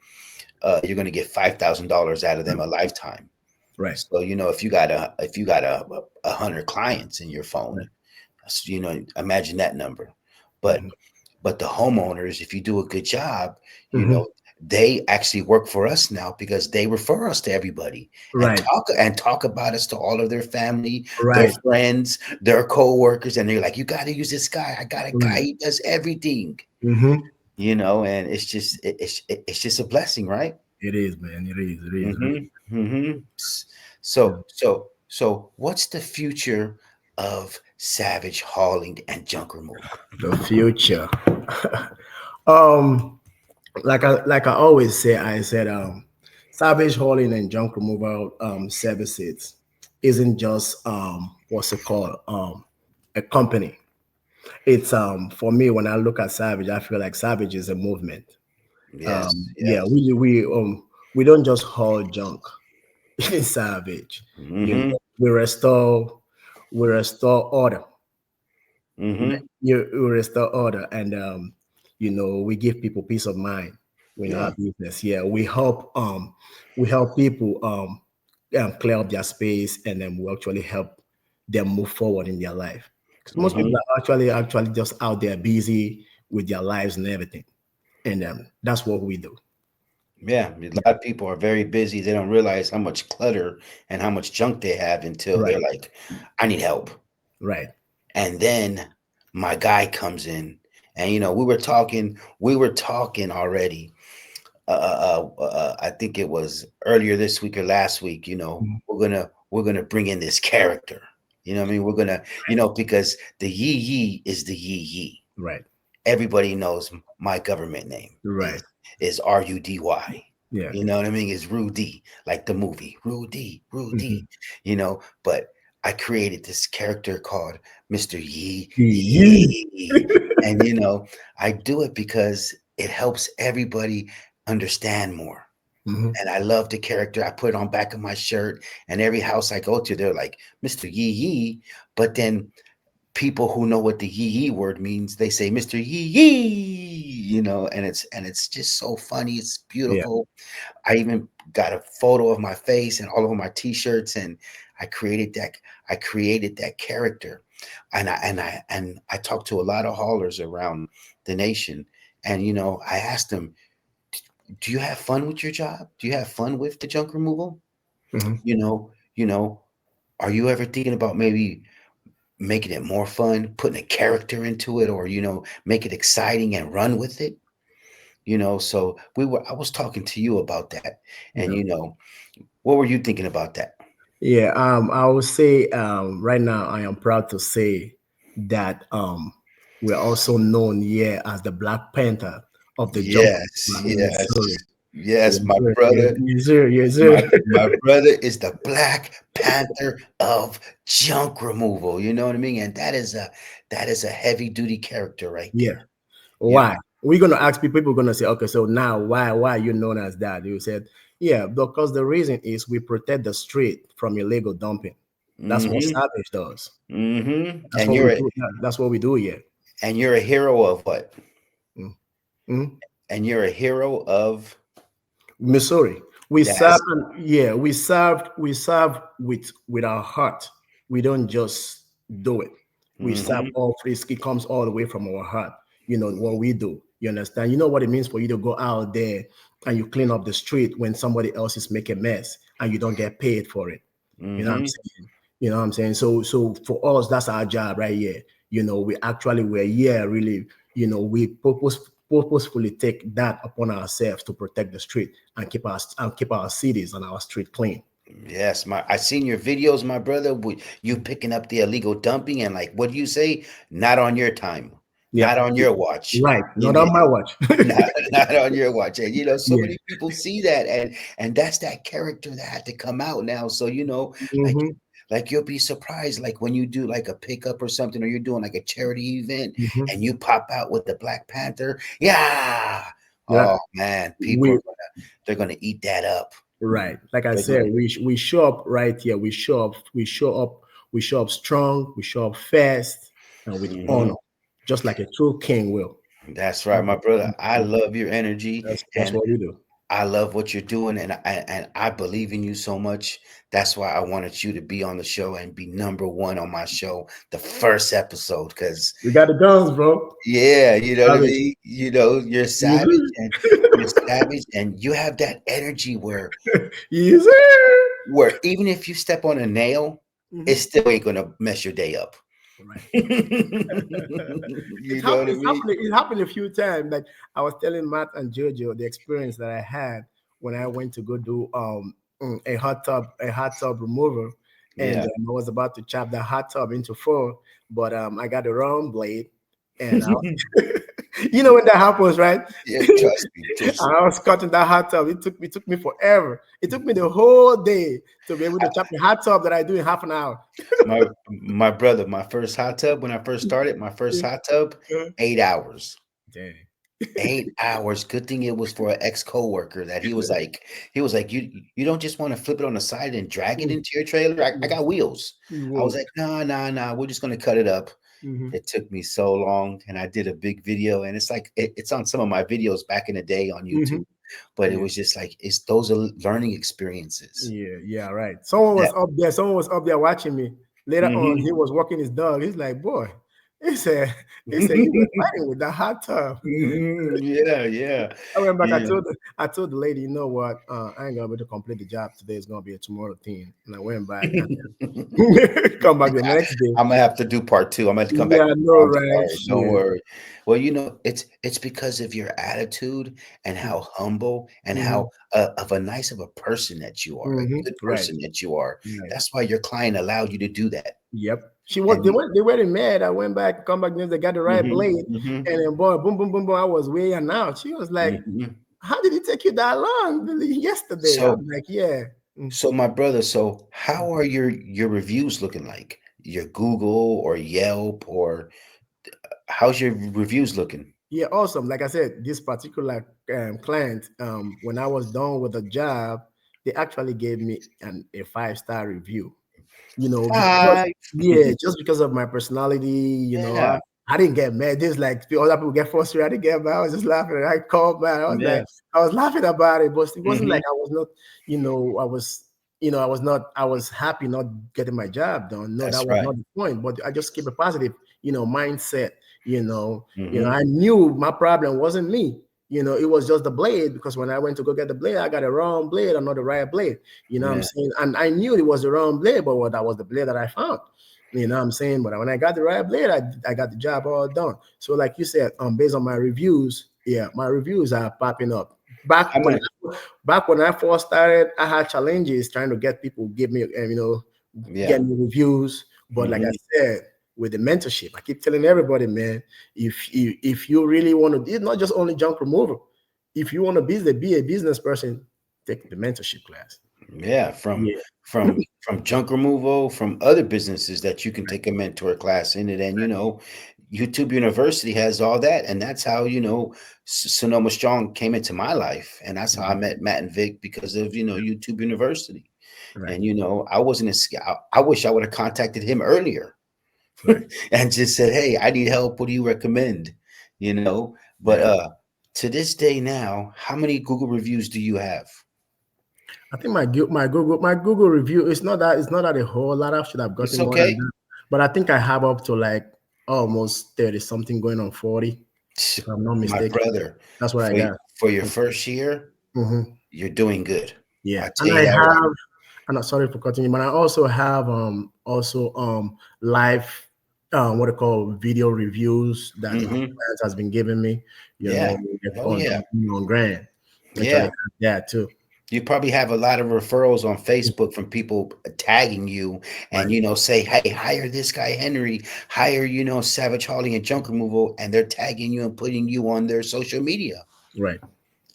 Speaker 1: You're going to get $5,000 out of them a lifetime.
Speaker 2: Right.
Speaker 1: So if you got a hundred clients in your phone,
Speaker 2: Right.
Speaker 1: imagine that number. But
Speaker 2: Mhm.
Speaker 1: but the homeowners, if you do a good job, you
Speaker 2: Mhm.
Speaker 1: know, they actually work for us now because they refer us to everybody and
Speaker 2: Right.
Speaker 1: talk about us to all of their family, their
Speaker 2: Right.
Speaker 1: friends, their co-workers, and they're like, you got to use this guy. I got a guy,
Speaker 2: Right.
Speaker 1: he does everything,
Speaker 2: Mhm.
Speaker 1: and it's just a blessing, right?
Speaker 2: It is, man. It is. It is.
Speaker 1: Mm-hmm. Mm-hmm.
Speaker 2: Yeah.
Speaker 1: So what's the future of savage hauling and junk removal?
Speaker 2: The future. um, like I always say, I said salvage hauling and junk removal services isn't just what's it called a company. It's for me when I look at Savage, I feel like Savage is a movement.
Speaker 1: Yes,
Speaker 2: Yeah,
Speaker 1: yes.
Speaker 2: we don't just haul junk in Savage. You
Speaker 1: Mm-hmm.
Speaker 2: know, we restore order.
Speaker 1: Mm-hmm.
Speaker 2: You restore order, and we give people peace of mind. We know
Speaker 1: Yeah.
Speaker 2: our business. Yeah, we help people clear up their space, and then we actually help them move forward in their life. Because most people
Speaker 1: Mm-hmm.
Speaker 2: are actually just out there busy with their lives and everything, and that's what we do.
Speaker 1: Yeah. A
Speaker 2: Yeah,
Speaker 1: lot of people are very busy. They don't realize how much clutter and how much junk they have until they're
Speaker 2: right,
Speaker 1: like, I need help.
Speaker 2: right.
Speaker 1: And then my guy comes in, and we were talking already. I think it was earlier this week or last week.
Speaker 2: Mhm.
Speaker 1: We're gonna bring in this character. You know what I mean? We're gonna, because the Yeeeeee is the Yeeeeee.
Speaker 2: Right,
Speaker 1: Everybody knows my government name
Speaker 2: right.
Speaker 1: is Rudy.
Speaker 2: Yeah.
Speaker 1: You know what I mean? Is Rudy, like the movie Rudy,
Speaker 2: Mhm.
Speaker 1: Rudy. But I created this character called Mr. Yee
Speaker 2: Yee.
Speaker 1: Yee, and I do it because it helps everybody understand more.
Speaker 2: Mhm.
Speaker 1: And I love the character. I put it on back of my shirt, and every house I go to, they're like Mr. Yee Yee. But then people who know what the yee yee word means, they say Mr. Yee Yee, and it's just so funny. It's
Speaker 2: Yeah.
Speaker 1: beautiful. I even got a photo of my face and all over my t-shirts, and I created that I created that character. And I talked to a lot of haulers around the nation, and I asked them, do you have fun with your job? Do you have fun with the junk removal?
Speaker 2: Mhm.
Speaker 1: You know, you know, are you ever thinking about maybe making it more fun, putting a character into it, or make it exciting and run with it. So I was talking to you about that, and
Speaker 2: Yeah.
Speaker 1: what were you thinking about that?
Speaker 2: Yeah, I would say right now I am proud to say that we're also known here as the Black Panther of the junk
Speaker 1: Yes,
Speaker 2: in Missouri.
Speaker 1: yes, yes.
Speaker 2: Yes, sir. Yes, yes, sir. Yes,
Speaker 1: My
Speaker 2: sir.
Speaker 1: my brother is the Black Panther of junk removal. You know what I mean? And that is a heavy duty character right
Speaker 2: Yeah.
Speaker 1: there. You
Speaker 2: Why? We're gonna ask people. People are gonna say, okay, so now why are you known as that? You said, yeah, because the reason is we protect the street from illegal dumping.
Speaker 1: know.
Speaker 2: That's what
Speaker 1: Mm-hmm.
Speaker 2: Savage does.
Speaker 1: Mm-hmm.
Speaker 2: That's what we do. That's what we do here.
Speaker 1: And you're a hero of what?
Speaker 2: Mm. Mhm.
Speaker 1: And you're a hero of
Speaker 2: Missouri. We serve,
Speaker 1: that's
Speaker 2: yeah, we serve with our heart. We don't just do it. We serve
Speaker 1: mm-hmm.
Speaker 2: all it comes all the way from our heart. You know what we do. You understand? You know what it means for you to go out there and you clean up the street when somebody else is making a mess and you don't get paid for it. You know what I'm
Speaker 1: Mm-hmm.
Speaker 2: saying? You know what I'm saying? So for us, that's our job right here. We're here really, we purposefully take that upon ourselves to protect the street and keep our cities and our street clean.
Speaker 1: Yes, I seen your videos, my brother, with you picking up the illegal dumping, and like, what do you say? Not on your time,
Speaker 2: Yeah.
Speaker 1: not on your watch.
Speaker 2: Right.
Speaker 1: You
Speaker 2: Not
Speaker 1: know,
Speaker 2: on my watch.
Speaker 1: not on your watch. And so
Speaker 2: Yeah.
Speaker 1: many people see that, and that's that character that had to come out now. So like
Speaker 2: Hmm.
Speaker 1: you'll be surprised, like when you do like a pickup or something, or you're doing like a charity event,
Speaker 2: Hmm.
Speaker 1: and you pop out with the Black Panther. Yeah.
Speaker 2: Yeah.
Speaker 1: Oh man, people
Speaker 2: We
Speaker 1: they're gonna eat that up.
Speaker 2: right. Like I
Speaker 1: They're
Speaker 2: said,
Speaker 1: gonna.
Speaker 2: we show up right here. We show up strong, we show up fast and with
Speaker 1: Mhm.
Speaker 2: honor, just like a true king will.
Speaker 1: That's right, my brother. I love your energy,
Speaker 2: That's
Speaker 1: and
Speaker 2: what we do.
Speaker 1: I love what you're doing, and I believe in you so much. That's why I wanted you to be on the show and be number one on my show, the first episode. Because
Speaker 2: We got the guns, bro.
Speaker 1: yeah, you know what I
Speaker 2: Savage.
Speaker 1: mean. You know,
Speaker 2: Yes,
Speaker 1: you're savage, and you have that energy
Speaker 2: sir. Yes, sir.
Speaker 1: where even if you step on a nail, it
Speaker 2: Mhm.
Speaker 1: still ain't gonna mess your day up.
Speaker 2: Right.
Speaker 1: You know what I mean?
Speaker 2: It happened a few times. Like I was telling Matt and Jojo the experience that I had when I went to go do a hot tub remover, and
Speaker 1: Yeah.
Speaker 2: I was about to chop the hot tub into four, but I got the wrong blade, and you know when that happens, right?
Speaker 1: Yeah, trust me. Just
Speaker 2: I was cutting that hot tub. It took me forever. It took me the whole day to be able to chop the hot tub that I do in half an hour.
Speaker 1: my brother, my first hot tub when I first started, my first hot tub,
Speaker 2: Yeah.
Speaker 1: 8 hours.
Speaker 2: Dang.
Speaker 1: 8 hours. Good thing it was for an ex coworker that he was like, you don't just want to flip it on the side and drag it
Speaker 2: Mm,
Speaker 1: into your trailer. I
Speaker 2: mm,
Speaker 1: got wheels.
Speaker 2: you
Speaker 1: I was
Speaker 2: won't.
Speaker 1: like, nah. We're just gonna cut it up.
Speaker 2: Mm-hmm.
Speaker 1: It took me so long, and I did a big video, and it's like it's on some of my videos back in the day on
Speaker 2: Mm-hmm.
Speaker 1: YouTube. But it
Speaker 2: Yeah.
Speaker 1: was just like it's those are learning experiences.
Speaker 2: Yeah, yeah, right. Someone
Speaker 1: Yeah.
Speaker 2: was up there. Someone was up there watching me. Later on,
Speaker 1: Hmm.
Speaker 2: he was walking his dog. He's like, "Boy," he said, "He said you were fighting with that hot tub."
Speaker 1: Yeah, yeah,
Speaker 2: I went back.
Speaker 1: yeah.
Speaker 2: I told the lady, "You know what? I ain't gonna be able to complete the job today. It's gonna be a tomorrow thing." And I went back and come back the next day.
Speaker 1: I'm gonna have to do part two. I'm gonna have to come back
Speaker 2: Yeah, I know,
Speaker 1: tomorrow. I'm
Speaker 2: right?
Speaker 1: sorry. Don't
Speaker 2: Shit.
Speaker 1: worry. Well, it's because of your attitude and how humble and
Speaker 2: Mm-hmm.
Speaker 1: how of a nice of a person that you are, a
Speaker 2: Mm-hmm.
Speaker 1: good
Speaker 2: Right.
Speaker 1: person that you are.
Speaker 2: Right.
Speaker 1: That's why your client allowed you to do that.
Speaker 2: Yep. She was
Speaker 1: And you,
Speaker 2: they weren't mad. I went back, come back, they got the right
Speaker 1: hmm
Speaker 2: blade,
Speaker 1: hmm
Speaker 2: and then boy, boom, boom, boom, boom. I was way and out. She was like,
Speaker 1: hmm
Speaker 2: "How did it take you that long yesterday?"
Speaker 1: So,
Speaker 2: I'm like, "Yeah." Mm.
Speaker 1: so my brother, so how are your reviews looking like? Your Google or Yelp or how's your reviews looking?
Speaker 2: Yeah, awesome. Like I said, this particular client, when I was done with the job, they actually gave me a 5-star review. You know, because
Speaker 1: 5.
Speaker 2: yeah, just because of my personality,
Speaker 1: Yeah,
Speaker 2: I didn't get mad. This like the other people get frustrated. I didn't get mad. I was just laughing. I called back.
Speaker 1: yeah.
Speaker 2: I was laughing about it, but it wasn't like
Speaker 1: Mhm.
Speaker 2: I was not, I was happy not getting my job done. No, that
Speaker 1: That's
Speaker 2: was
Speaker 1: right.
Speaker 2: not the point. But I just keep a positive, mindset.
Speaker 1: Mhm.
Speaker 2: I knew my problem wasn't me. It was just the blade because when I went to go get the blade, I got a wrong blade or not the right blade. You know what I'm
Speaker 1: Yeah.
Speaker 2: saying? And I knew it was the wrong blade, but that was the blade that I found. You know what I'm saying? But when I got the right blade, I got the job all done. So, like you said, based on my reviews, yeah, my reviews are popping up. Back
Speaker 1: I'm
Speaker 2: when
Speaker 1: gonna
Speaker 2: back when I first started, I had challenges trying to get people give me,
Speaker 1: yeah.
Speaker 2: get me reviews. But like I
Speaker 1: Mhm.
Speaker 2: said, with the mentorship, I keep telling everybody, man, if you really want to, it's not just only junk removal. If you want to be a business person, take the mentorship class.
Speaker 1: Yeah,
Speaker 2: Yeah.
Speaker 1: from junk removal, from other businesses that you can take a mentor class in it, and YouTube University has all that, and that's how Sonoma Strong came into my life, and that's how I
Speaker 2: Mhm.
Speaker 1: met Matt and Vic because of YouTube University,
Speaker 2: Right.
Speaker 1: and I wasn't I wish I would have contacted him earlier
Speaker 2: Right.
Speaker 1: and just said, "Hey, I need help. What do you recommend?" You know, but
Speaker 2: Yeah.
Speaker 1: to this day now, how many Google reviews do you have?
Speaker 2: I think my Google review it's not that a whole lot. I should have
Speaker 1: It's
Speaker 2: gotten more than
Speaker 1: okay.
Speaker 2: that. But I think I have up to like almost 30 something going on 40, if I'm not
Speaker 1: My
Speaker 2: mistaken.
Speaker 1: brother,
Speaker 2: That's what I
Speaker 1: for
Speaker 2: got.
Speaker 1: for your first year,
Speaker 2: Mhm.
Speaker 1: you're doing good.
Speaker 2: Yeah.
Speaker 1: I tell
Speaker 2: And
Speaker 1: you
Speaker 2: I
Speaker 1: that right.
Speaker 2: have and I'm sorry for cutting you, but I also have live what I call video reviews that
Speaker 1: Hmm.
Speaker 2: clients has been giving me,
Speaker 1: Yeah. Oh yeah.
Speaker 2: on Grand. Actually
Speaker 1: Yeah.
Speaker 2: have that too.
Speaker 1: You probably have a lot of referrals on Facebook from people tagging you and
Speaker 2: Right.
Speaker 1: say, "Hey, hire this guy Henry, hire Savage Hauling and Junk Removal," and they're tagging you and putting you on their social media.
Speaker 2: Right.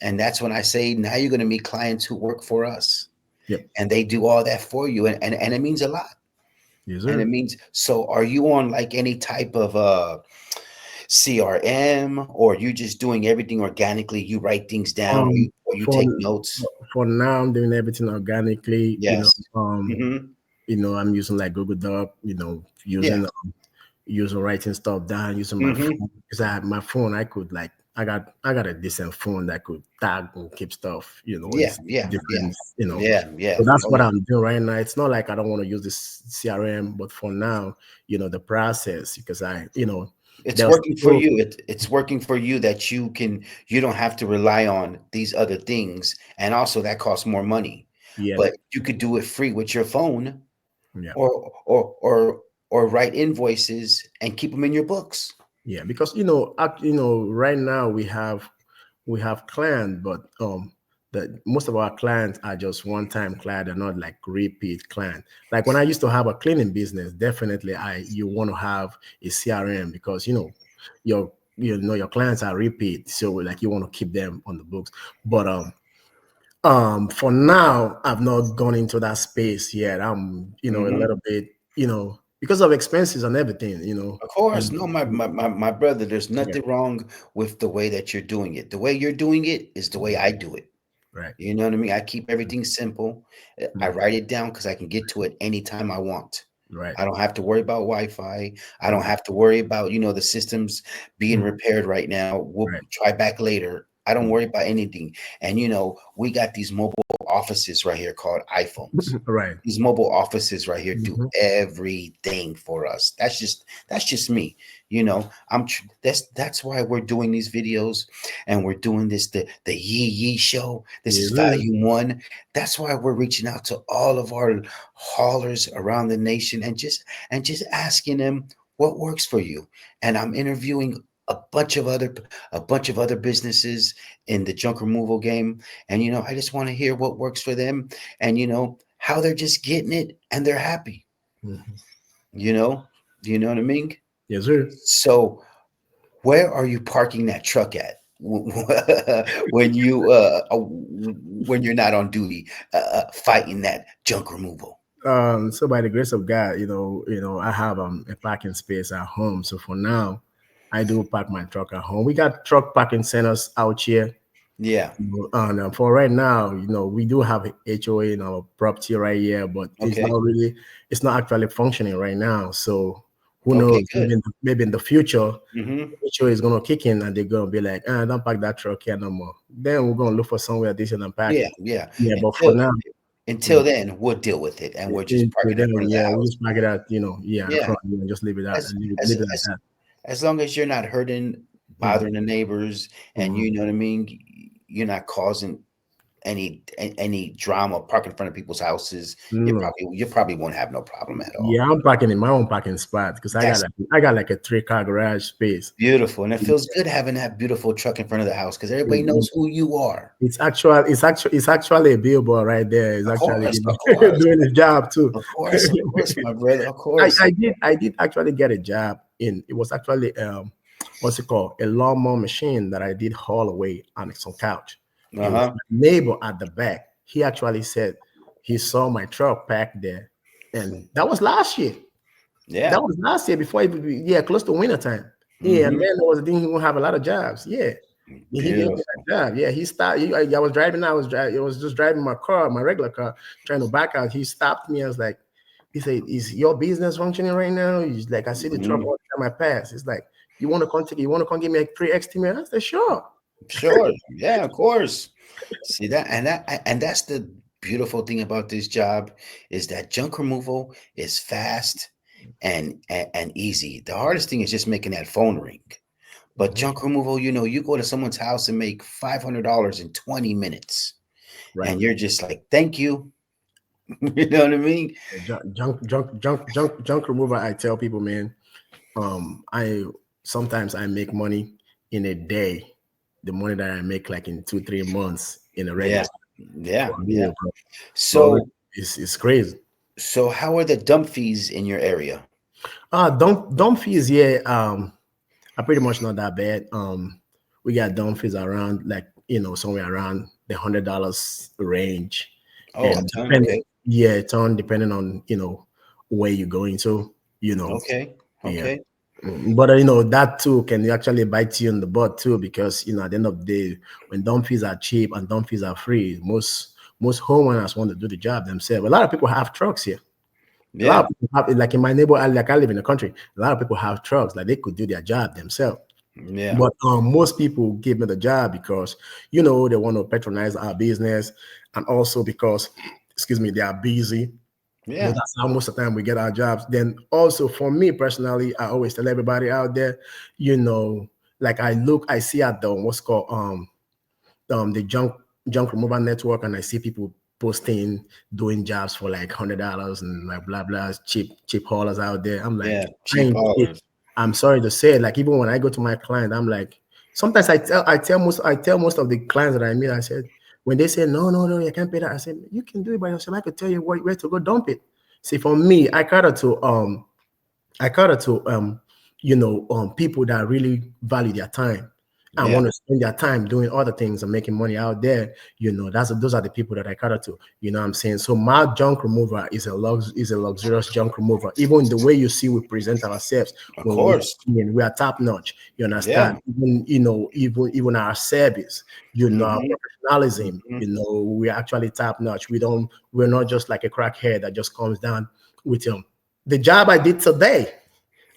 Speaker 1: And that's when I say, now you're going to meet clients who work for us,
Speaker 2: Yep.
Speaker 1: and they do all that for you, and it means a lot.
Speaker 2: Yes,
Speaker 1: And it
Speaker 2: sir.
Speaker 1: means, so are you on like any type of CRM, or you just doing everything organically? You write things down, or
Speaker 2: Um,
Speaker 1: you
Speaker 2: for
Speaker 1: take notes?
Speaker 2: for now, I'm doing everything organically.
Speaker 1: Yes. Hmm.
Speaker 2: I'm using like Google Doc.
Speaker 1: Yeah.
Speaker 2: Using writing stuff down, using my
Speaker 1: Hmm.
Speaker 2: phone because I had my phone. I could like I got a decent phone that could tag and keep stuff.
Speaker 1: Yeah,
Speaker 2: It's
Speaker 1: yeah, yeah,
Speaker 2: different.
Speaker 1: yeah.
Speaker 2: So that's
Speaker 1: Oh,
Speaker 2: what
Speaker 1: yeah.
Speaker 2: I'm doing right now. It's not like I don't want to use this CRM, but for now, the process, because
Speaker 1: It's
Speaker 2: there's
Speaker 1: working for
Speaker 2: still,
Speaker 1: you. It's working for you that you don't have to rely on these other things, and also that costs more money.
Speaker 2: yeah,
Speaker 1: But you could do it free with your phone,
Speaker 2: yeah.
Speaker 1: or write invoices and keep them in your books.
Speaker 2: Yeah, because right now we have clients, but the most of our clients are just one-time client. They're not like repeat client. Like when I used to have a cleaning business, definitely I you want to have a CRM because your clients are repeat, so like you want to keep them on the books. But for now, I've not gone into that space yet. I'm a
Speaker 1: Hmm.
Speaker 2: little bit because of expenses and everything.
Speaker 1: Of course,
Speaker 2: And
Speaker 1: no, my brother. There's
Speaker 2: yeah,
Speaker 1: nothing wrong with the way that you're doing it. The way you're doing it is the way
Speaker 2: mhm,
Speaker 1: I do it.
Speaker 2: right.
Speaker 1: You know what I mean? I keep everything simple. I
Speaker 2: Mhm.
Speaker 1: write it down because I can get to it anytime I want.
Speaker 2: Right.
Speaker 1: I don't have to worry about Wi-Fi. I don't
Speaker 2: Mhm.
Speaker 1: have to worry about, the systems being
Speaker 2: Mhm.
Speaker 1: repaired right now. We'll
Speaker 2: Right.
Speaker 1: try back later. I don't
Speaker 2: Mhm.
Speaker 1: worry about anything. And we got these mobile offices right here called iPhones.
Speaker 2: Right.
Speaker 1: These mobile offices right here do
Speaker 2: Mhm.
Speaker 1: everything for us. That's just me. That's why we're doing these videos, and we're doing the Yeeeeee show. This is
Speaker 2: Yes, sir.
Speaker 1: volume one. That's why we're reaching out to all of our haulers around the nation, and just asking them what works for you. And I'm interviewing a bunch of other businesses in the junk removal game, and I just want to hear what works for them, and how they're just getting it and they're happy.
Speaker 2: Mhm.
Speaker 1: You know, do you know what I mean?
Speaker 2: Yes, sir.
Speaker 1: So where are you parking that truck at when you're not on duty, fighting that junk removal?
Speaker 2: So by the grace of God, I have a parking space at home. So for now, I do park my truck at home. We got truck parking centers out here.
Speaker 1: Yeah.
Speaker 2: And for right now, we do have HOA in our property right here, but
Speaker 1: Okay.
Speaker 2: it's not actually functioning right now. So who
Speaker 1: Okay.
Speaker 2: knows?
Speaker 1: Good.
Speaker 2: Maybe in the future,
Speaker 1: Hmm.
Speaker 2: HOA is gonna kick in and they're gonna be like, don't park that truck here no more. Then we're gonna look for somewhere decent and park
Speaker 1: Yeah.
Speaker 2: it.
Speaker 1: Yeah.
Speaker 2: Yeah, but for
Speaker 1: Until
Speaker 2: now,
Speaker 1: until
Speaker 2: yeah,
Speaker 1: then, we'll deal with it, and we'll just park it in
Speaker 2: then
Speaker 1: front of the
Speaker 2: yeah, we
Speaker 1: house.
Speaker 2: just park it out, yeah, in
Speaker 1: Yeah.
Speaker 2: front, and just leave it out,
Speaker 1: As as
Speaker 2: leave it at
Speaker 1: as
Speaker 2: that.
Speaker 1: as long as you're not hurting,
Speaker 2: Mhm,
Speaker 1: bothering the neighbors, and
Speaker 2: mhm.
Speaker 1: you know what I mean, you're not causing any drama parking in front of people's houses. You
Speaker 2: No.
Speaker 1: probably you probably won't have no problem at all.
Speaker 2: Yeah, I'm parking in my own parking spot because
Speaker 1: That's
Speaker 2: I got like a 3 car garage space.
Speaker 1: beautiful, and it feels good having that beautiful truck in front of the house because everybody
Speaker 2: It-
Speaker 1: knows who you are.
Speaker 2: it's actually a billboard right there. It's
Speaker 1: Of
Speaker 2: actually
Speaker 1: course, of course,
Speaker 2: doing its job too.
Speaker 1: of course, my brother, of
Speaker 2: I,
Speaker 1: course.
Speaker 2: I did I did actually get a job in it was actually what's it called, a lawnmower machine that I did haul away on some couch.
Speaker 1: Uh
Speaker 2: It was
Speaker 1: huh.
Speaker 2: my neighbor at the back. He actually said he saw my truck parked there, and that was last year.
Speaker 1: Yeah.
Speaker 2: That was last year before yeah, close to winter time. Yeah, and
Speaker 1: Mm-hmm.
Speaker 2: then there was a thing he won't have a lot of jobs. Yeah. He gave me
Speaker 1: Beautiful.
Speaker 2: that job. Yeah, he stopped. I was driving. I was driving. It was just driving my car, my regular car, trying to back out. He stopped me. I was like, he said, "Is your business functioning right now?" He's like, "I see the truck
Speaker 1: Hmm.
Speaker 2: all the time I pass." It's like, You want to come give me a free estimate?" I said, "Sure."
Speaker 1: Sure. Yeah, of course. See that's the beautiful thing about this job, is that junk removal is fast and easy. The hardest thing is just making that phone ring. But
Speaker 2: Mhm.
Speaker 1: junk removal, you go to someone's house and make $500 in 20 minutes,
Speaker 2: Right.
Speaker 1: and you're just like, thank you. You know what I mean?
Speaker 2: Junk remover. I tell people, man. I sometimes I make money in a day, the money that I make like in 2 3 months in a regular.
Speaker 1: Yeah, yeah,
Speaker 2: For
Speaker 1: yeah.
Speaker 2: real, bro. For real.
Speaker 1: So,
Speaker 2: It's crazy.
Speaker 1: so how are the dump fees in your area?
Speaker 2: Dump fees, yeah, are pretty much not that bad. We got dump fees around like somewhere around the $100 range,
Speaker 1: Oh, a
Speaker 2: and
Speaker 1: ton. Okay,
Speaker 2: yeah, it's on depending on where you're going to,
Speaker 1: okay,
Speaker 2: yeah.
Speaker 1: okay.
Speaker 2: But that too can actually bite you in the butt too, because at the end of the day, when dump fees are cheap and dump fees are free, most homeowners want to do the job themselves. A lot of people have trucks here. A lot
Speaker 1: Yeah,
Speaker 2: of people have, like in my neighborhood, like I live in the country, a lot of people have trucks, like they could do their job themselves.
Speaker 1: Yeah.
Speaker 2: But most people give me the job because they want to patronize our business, and also because, excuse me, they are busy. But
Speaker 1: Yeah.
Speaker 2: that's how most of the time we get our jobs. Then also for me personally, I always tell everybody out there, you know, like I see at the what's called the junk removal network, and I see people posting doing jobs for like $100 and like blah blah cheap haulers out there. I'm like,
Speaker 1: Yeah.
Speaker 2: I
Speaker 1: Cheap
Speaker 2: ain't cheap.
Speaker 1: haulers.
Speaker 2: I'm sorry to say, like even when I go to my client, I'm like, sometimes I tell most of the clients that I meet, I said, when they say no, you can't pay that, I said, you can do it by yourself. I could tell you where to go dump it. See, for me, I cater to people that really value their time and
Speaker 1: Yeah.
Speaker 2: want to spend their time doing other things and making money out there. Those are the people that I cater to. You know what I'm saying? So my junk remover is a luxurious junk remover. Even the way you see we present ourselves
Speaker 1: Of
Speaker 2: when we
Speaker 1: course.
Speaker 2: we are top notch. You
Speaker 1: Yeah.
Speaker 2: understand? Even our service, our
Speaker 1: Mm-hmm.
Speaker 2: professionalism.
Speaker 1: Mm-hmm.
Speaker 2: We're actually top notch. We're not just like a crackhead that just comes down with the job I did today.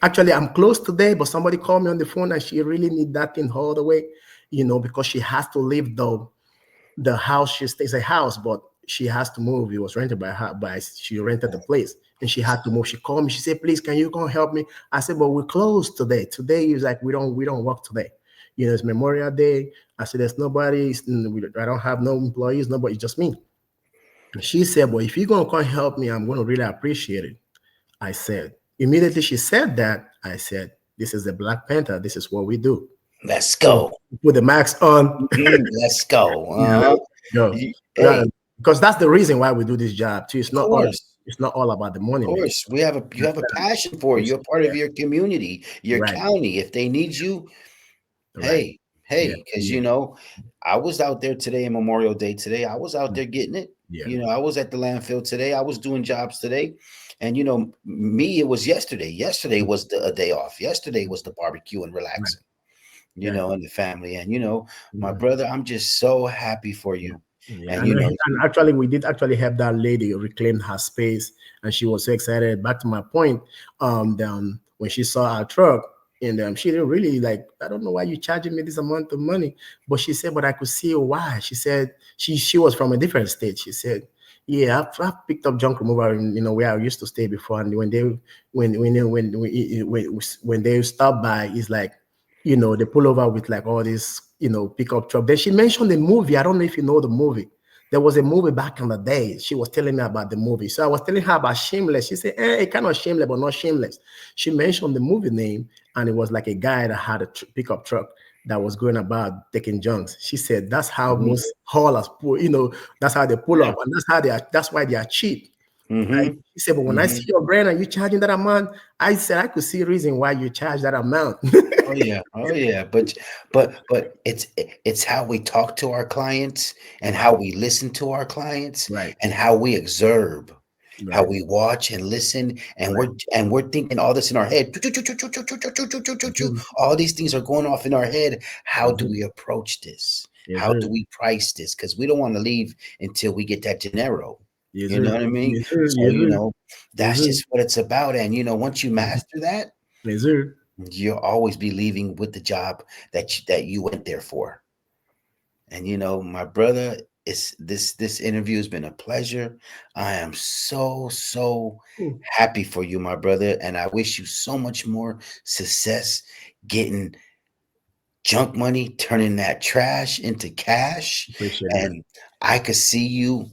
Speaker 2: Actually, I'm close today, but somebody called me on the phone and she really need that thing all the way, because she has to leave the house. She stays a house, but she has to move. It was rented by her, by she rented the place and she had to move. She called me. She said, "Please, can you come help me?" I said, "But we're closed today. Today is like we don't work today. It's Memorial Day." I said, "There's nobody. I don't have no employees. Nobody. It's just me." She said, "Well, if you're gonna come help me, I'm gonna really appreciate it." I said, immediately she said that, I said, "This is the Black Panther. This is what we do."
Speaker 1: Let's
Speaker 2: So
Speaker 1: go.
Speaker 2: put the mask on.
Speaker 1: Let's go.
Speaker 2: Yeah,
Speaker 1: Uh-huh.
Speaker 2: go. Yeah,
Speaker 1: Hey,
Speaker 2: because that's the reason why we do this job too.
Speaker 1: of course.
Speaker 2: It's not all about the
Speaker 1: Of
Speaker 2: money, man.
Speaker 1: course. You have a
Speaker 2: Understand?
Speaker 1: passion for it.
Speaker 2: It's,
Speaker 1: You're part
Speaker 2: yeah,
Speaker 1: of your community, your
Speaker 2: right,
Speaker 1: county. If they need you,
Speaker 2: right.
Speaker 1: hey,
Speaker 2: Yeah,
Speaker 1: hey, because
Speaker 2: yeah,
Speaker 1: I was out there today, Memorial Day today. I was out there getting it.
Speaker 2: yeah.
Speaker 1: I was at the landfill today. I was doing jobs today. And me, it was yesterday. Yesterday was a day off. Yesterday was the barbecue and
Speaker 2: Right.
Speaker 1: relaxing,
Speaker 2: Yeah.
Speaker 1: and the family. And my
Speaker 2: Mhm.
Speaker 1: brother, I'm just so happy for
Speaker 2: Yeah.
Speaker 1: you.
Speaker 2: Yeah,
Speaker 1: And
Speaker 2: and actually, we did actually help that lady reclaim her space, and she was so excited. Back to my point, when she saw our truck, and she didn't really like. I don't know why you charging me this amount of money, but she said, but I could see why. She said she was from a different state. She said, yeah, I've picked up junk remover in where I used to stay before, and when they stop by, it's like they pull over with like all this, pickup truck. Then she mentioned the movie. I don't know if you know the movie. There was a movie back in the day. She was telling me about the movie. So I was telling her about Shameless. She said, it kind of shameless, but not shameless. She mentioned the movie name, and it was like a guy that had a pickup truck that was going about taking junks. She said that's how
Speaker 1: Mhm.
Speaker 2: most haulers pull, that's how they pull
Speaker 1: Yeah.
Speaker 2: up, and that's why they are cheap. Right?
Speaker 1: Mm-hmm.
Speaker 2: She said, but when I see
Speaker 1: Mm-hmm.
Speaker 2: your brand and you charging that amount, I said I could see a reason why you charge that amount.
Speaker 1: Oh yeah, oh yeah, but it's how we talk to our clients and
Speaker 2: Right,
Speaker 1: how we listen to our clients
Speaker 2: right,
Speaker 1: and how we observe, how
Speaker 2: right,
Speaker 1: we watch and listen, and
Speaker 2: right.
Speaker 1: we're thinking all this in our head.
Speaker 2: Mhm.
Speaker 1: All these things are going off in our head. How
Speaker 2: Yes,
Speaker 1: do
Speaker 2: sir.
Speaker 1: we approach this?
Speaker 2: Yes,
Speaker 1: How
Speaker 2: sir.
Speaker 1: do we price this? Because we don't want to leave until we get that dinero.
Speaker 2: Yes,
Speaker 1: You know
Speaker 2: sir.
Speaker 1: what I mean?
Speaker 2: Yes, sir.
Speaker 1: So
Speaker 2: Yes, sir. Yes,
Speaker 1: that's
Speaker 2: sir.
Speaker 1: just what it's about. And once you
Speaker 2: Mhm.
Speaker 1: master that,
Speaker 2: Yes, sir.
Speaker 1: you'll always be leaving with the job that you went there for. And my brother, this interview has been a pleasure. I am so
Speaker 2: Mm.
Speaker 1: happy for you, my brother, and I wish you so much more success getting junk money, turning that trash into cash.
Speaker 2: Appreciate it, man.
Speaker 1: And I could see you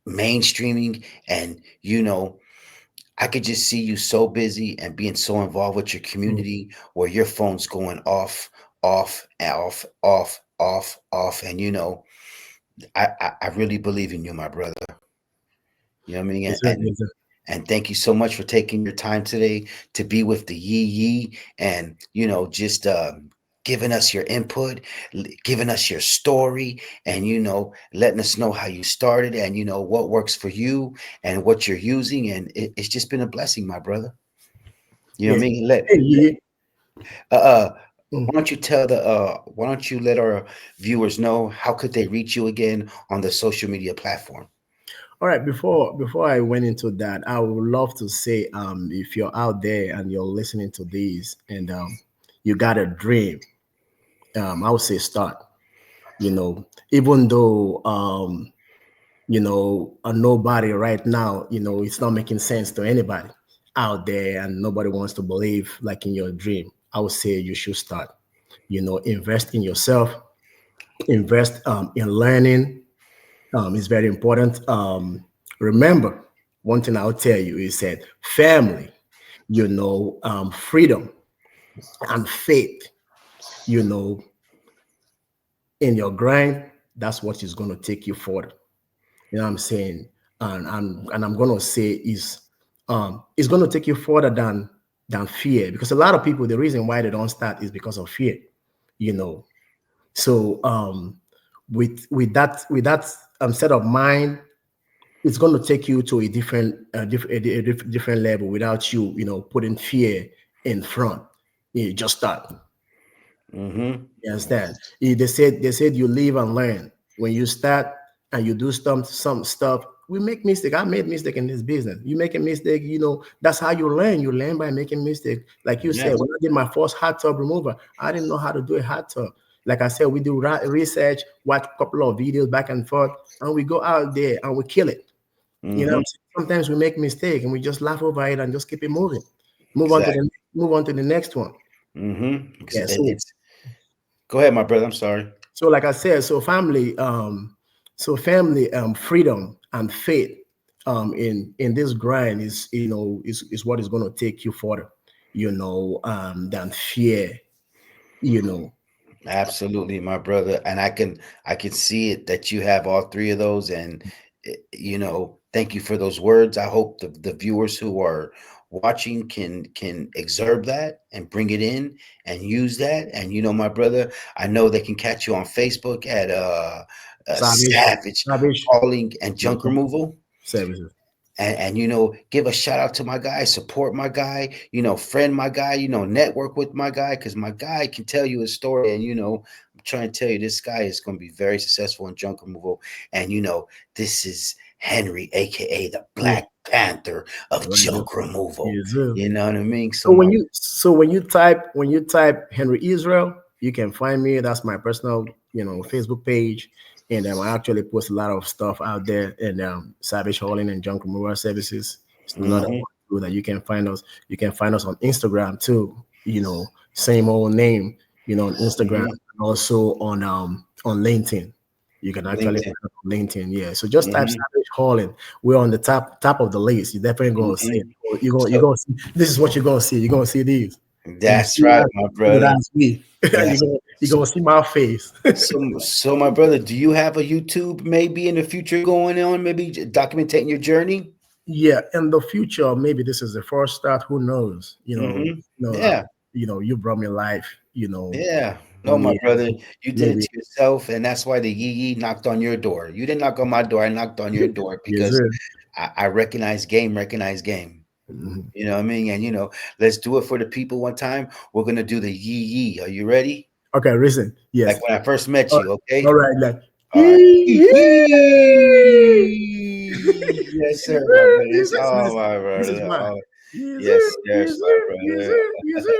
Speaker 1: mainstreaming, and I could just see you so busy and being so involved with your
Speaker 2: Mm.
Speaker 1: community where your phone's going off, off, off, off, off, off. And I really believe in you, my brother. You know what I mean?
Speaker 2: Yes, sir. Yes, sir.
Speaker 1: And thank you so much for taking your time today to be with the Yee and just giving us your input, giving us your story, and letting us know how you started and what works for you and what you're using. And it's just been a blessing, my brother. You know what
Speaker 2: Yes.
Speaker 1: I mean?
Speaker 2: Hey, yeah.
Speaker 1: Uh, uh,
Speaker 2: Mm.
Speaker 1: why don't you let our viewers know how could they reach you again on the social media platform?
Speaker 2: All right. Before I went into that, I would love to say, if you're out there and you're listening to these, and you got a dream, I would say start. Even though nobody right now, it's not making sense to anybody out there, and nobody wants to believe like in your dream. I would say you should start. Invest in yourself, invest in learning. It's very important. Remember, one thing I'll tell you is that family, freedom and faith, you know, in your grind, that's what is going to take you forward. You know what I'm saying? And I'm gonna say is it's gonna take you further than fear, because a lot of people, the reason why they don't start is because of fear, you know. So with that set of mind, it's gonna take you to a different level without you, putting fear in front. You just start.
Speaker 1: Mm-hmm.
Speaker 2: You understand? They said you live and learn. When you start and you do some stuff, we make mistake. I made mistake in this business. You make a mistake, that's how you learn. You learn by making mistake. Like you said,
Speaker 1: Yeah.
Speaker 2: when I did my first hot tub remover, I didn't know how to do a hot tub. Like I said, we do research, watch a couple of videos back and forth, and we go out there and we kill it.
Speaker 1: Mm-hmm.
Speaker 2: Sometimes we make mistake and we just laugh over it and just keep it moving.
Speaker 1: Exactly.
Speaker 2: Move on to the next one.
Speaker 1: Mm-hmm.
Speaker 2: Yeah. So
Speaker 1: Go ahead, my brother. I'm sorry.
Speaker 2: So, like I said, family, freedom and faith, in this grind is what is going to take you further, than fear, you know.
Speaker 1: Absolutely, my brother. And I can see it that you have all three of those. And thank you for those words. I hope the viewers who are watching can observe that and bring it in and use that. And my brother, I know they can catch you on Facebook at
Speaker 2: Savage,
Speaker 1: Savage
Speaker 2: savage,
Speaker 1: Hauling and Junk
Speaker 2: junk
Speaker 1: Removal.
Speaker 2: services.
Speaker 1: And give a shout out to my guy, support my guy, friend my guy, network with my guy, because my guy can tell you his story. And I'm trying to tell you, this guy is going to be very successful in junk removal. And this is Henry, aka the
Speaker 2: Yeah,
Speaker 1: Black Panther of
Speaker 2: right there.
Speaker 1: junk removal.
Speaker 2: Yes, sir.
Speaker 1: You know what I mean? So
Speaker 2: So
Speaker 1: my
Speaker 2: when you type Henry Israel, you can find me. That's my personal, Facebook page, and I actually post a lot of stuff out there. And Savage Hauling and Junk Removal Services is another
Speaker 1: hmm
Speaker 2: one too that you can find us. You can find us on Instagram too. Same old name. On Instagram,
Speaker 1: hmm
Speaker 2: and also on LinkedIn. You can actually
Speaker 1: LinkedIn.
Speaker 2: find us on LinkedIn. Yeah. So just type
Speaker 1: hmm
Speaker 2: Savage Hauling. We're on the top of the list. You're definitely gonna see it.
Speaker 1: hmm
Speaker 2: You're
Speaker 1: So
Speaker 2: gonna see. This is what you're gonna see. You're gonna see these. When you
Speaker 1: that's
Speaker 2: see
Speaker 1: right,
Speaker 2: that,
Speaker 1: my
Speaker 2: you know
Speaker 1: brother.
Speaker 2: that's me.
Speaker 1: Yes.
Speaker 2: You're gonna see my face.
Speaker 1: So my brother, do you have a YouTube maybe in the future going on, maybe documenting your journey?
Speaker 2: Yeah, in the future, maybe this is the first start. Who knows?
Speaker 1: Yeah,
Speaker 2: You brought me life.
Speaker 1: yeah. No, my
Speaker 2: Yeah,
Speaker 1: brother, you did it
Speaker 2: maybe.
Speaker 1: to yourself, and that's why the Yee knocked on your door. You didn't knock on my door; I knocked on your door
Speaker 2: Yes,
Speaker 1: because
Speaker 2: sir.
Speaker 1: I recognize game, recognize game.
Speaker 2: Mhm.
Speaker 1: You know what I mean? And let's do it for the people one time. We're gonna do the Yee. Are you ready?
Speaker 2: Okay, listen. Yes.
Speaker 1: Like when I first met
Speaker 2: All
Speaker 1: you,
Speaker 2: right. All
Speaker 1: okay?
Speaker 2: right. Like.
Speaker 1: All right.
Speaker 2: Yee,
Speaker 1: Yes, sir,
Speaker 2: yes,
Speaker 1: my
Speaker 2: sir.
Speaker 1: brother.
Speaker 2: Yes,
Speaker 1: Yes,
Speaker 2: sir.
Speaker 1: oh, my
Speaker 2: This is
Speaker 1: brother.
Speaker 2: mine.
Speaker 1: Oh,
Speaker 2: Yes, sir.
Speaker 1: yes,
Speaker 2: Yes,
Speaker 1: yes, my
Speaker 2: sir. Yes,
Speaker 1: brother.
Speaker 2: sir. Yes, sir.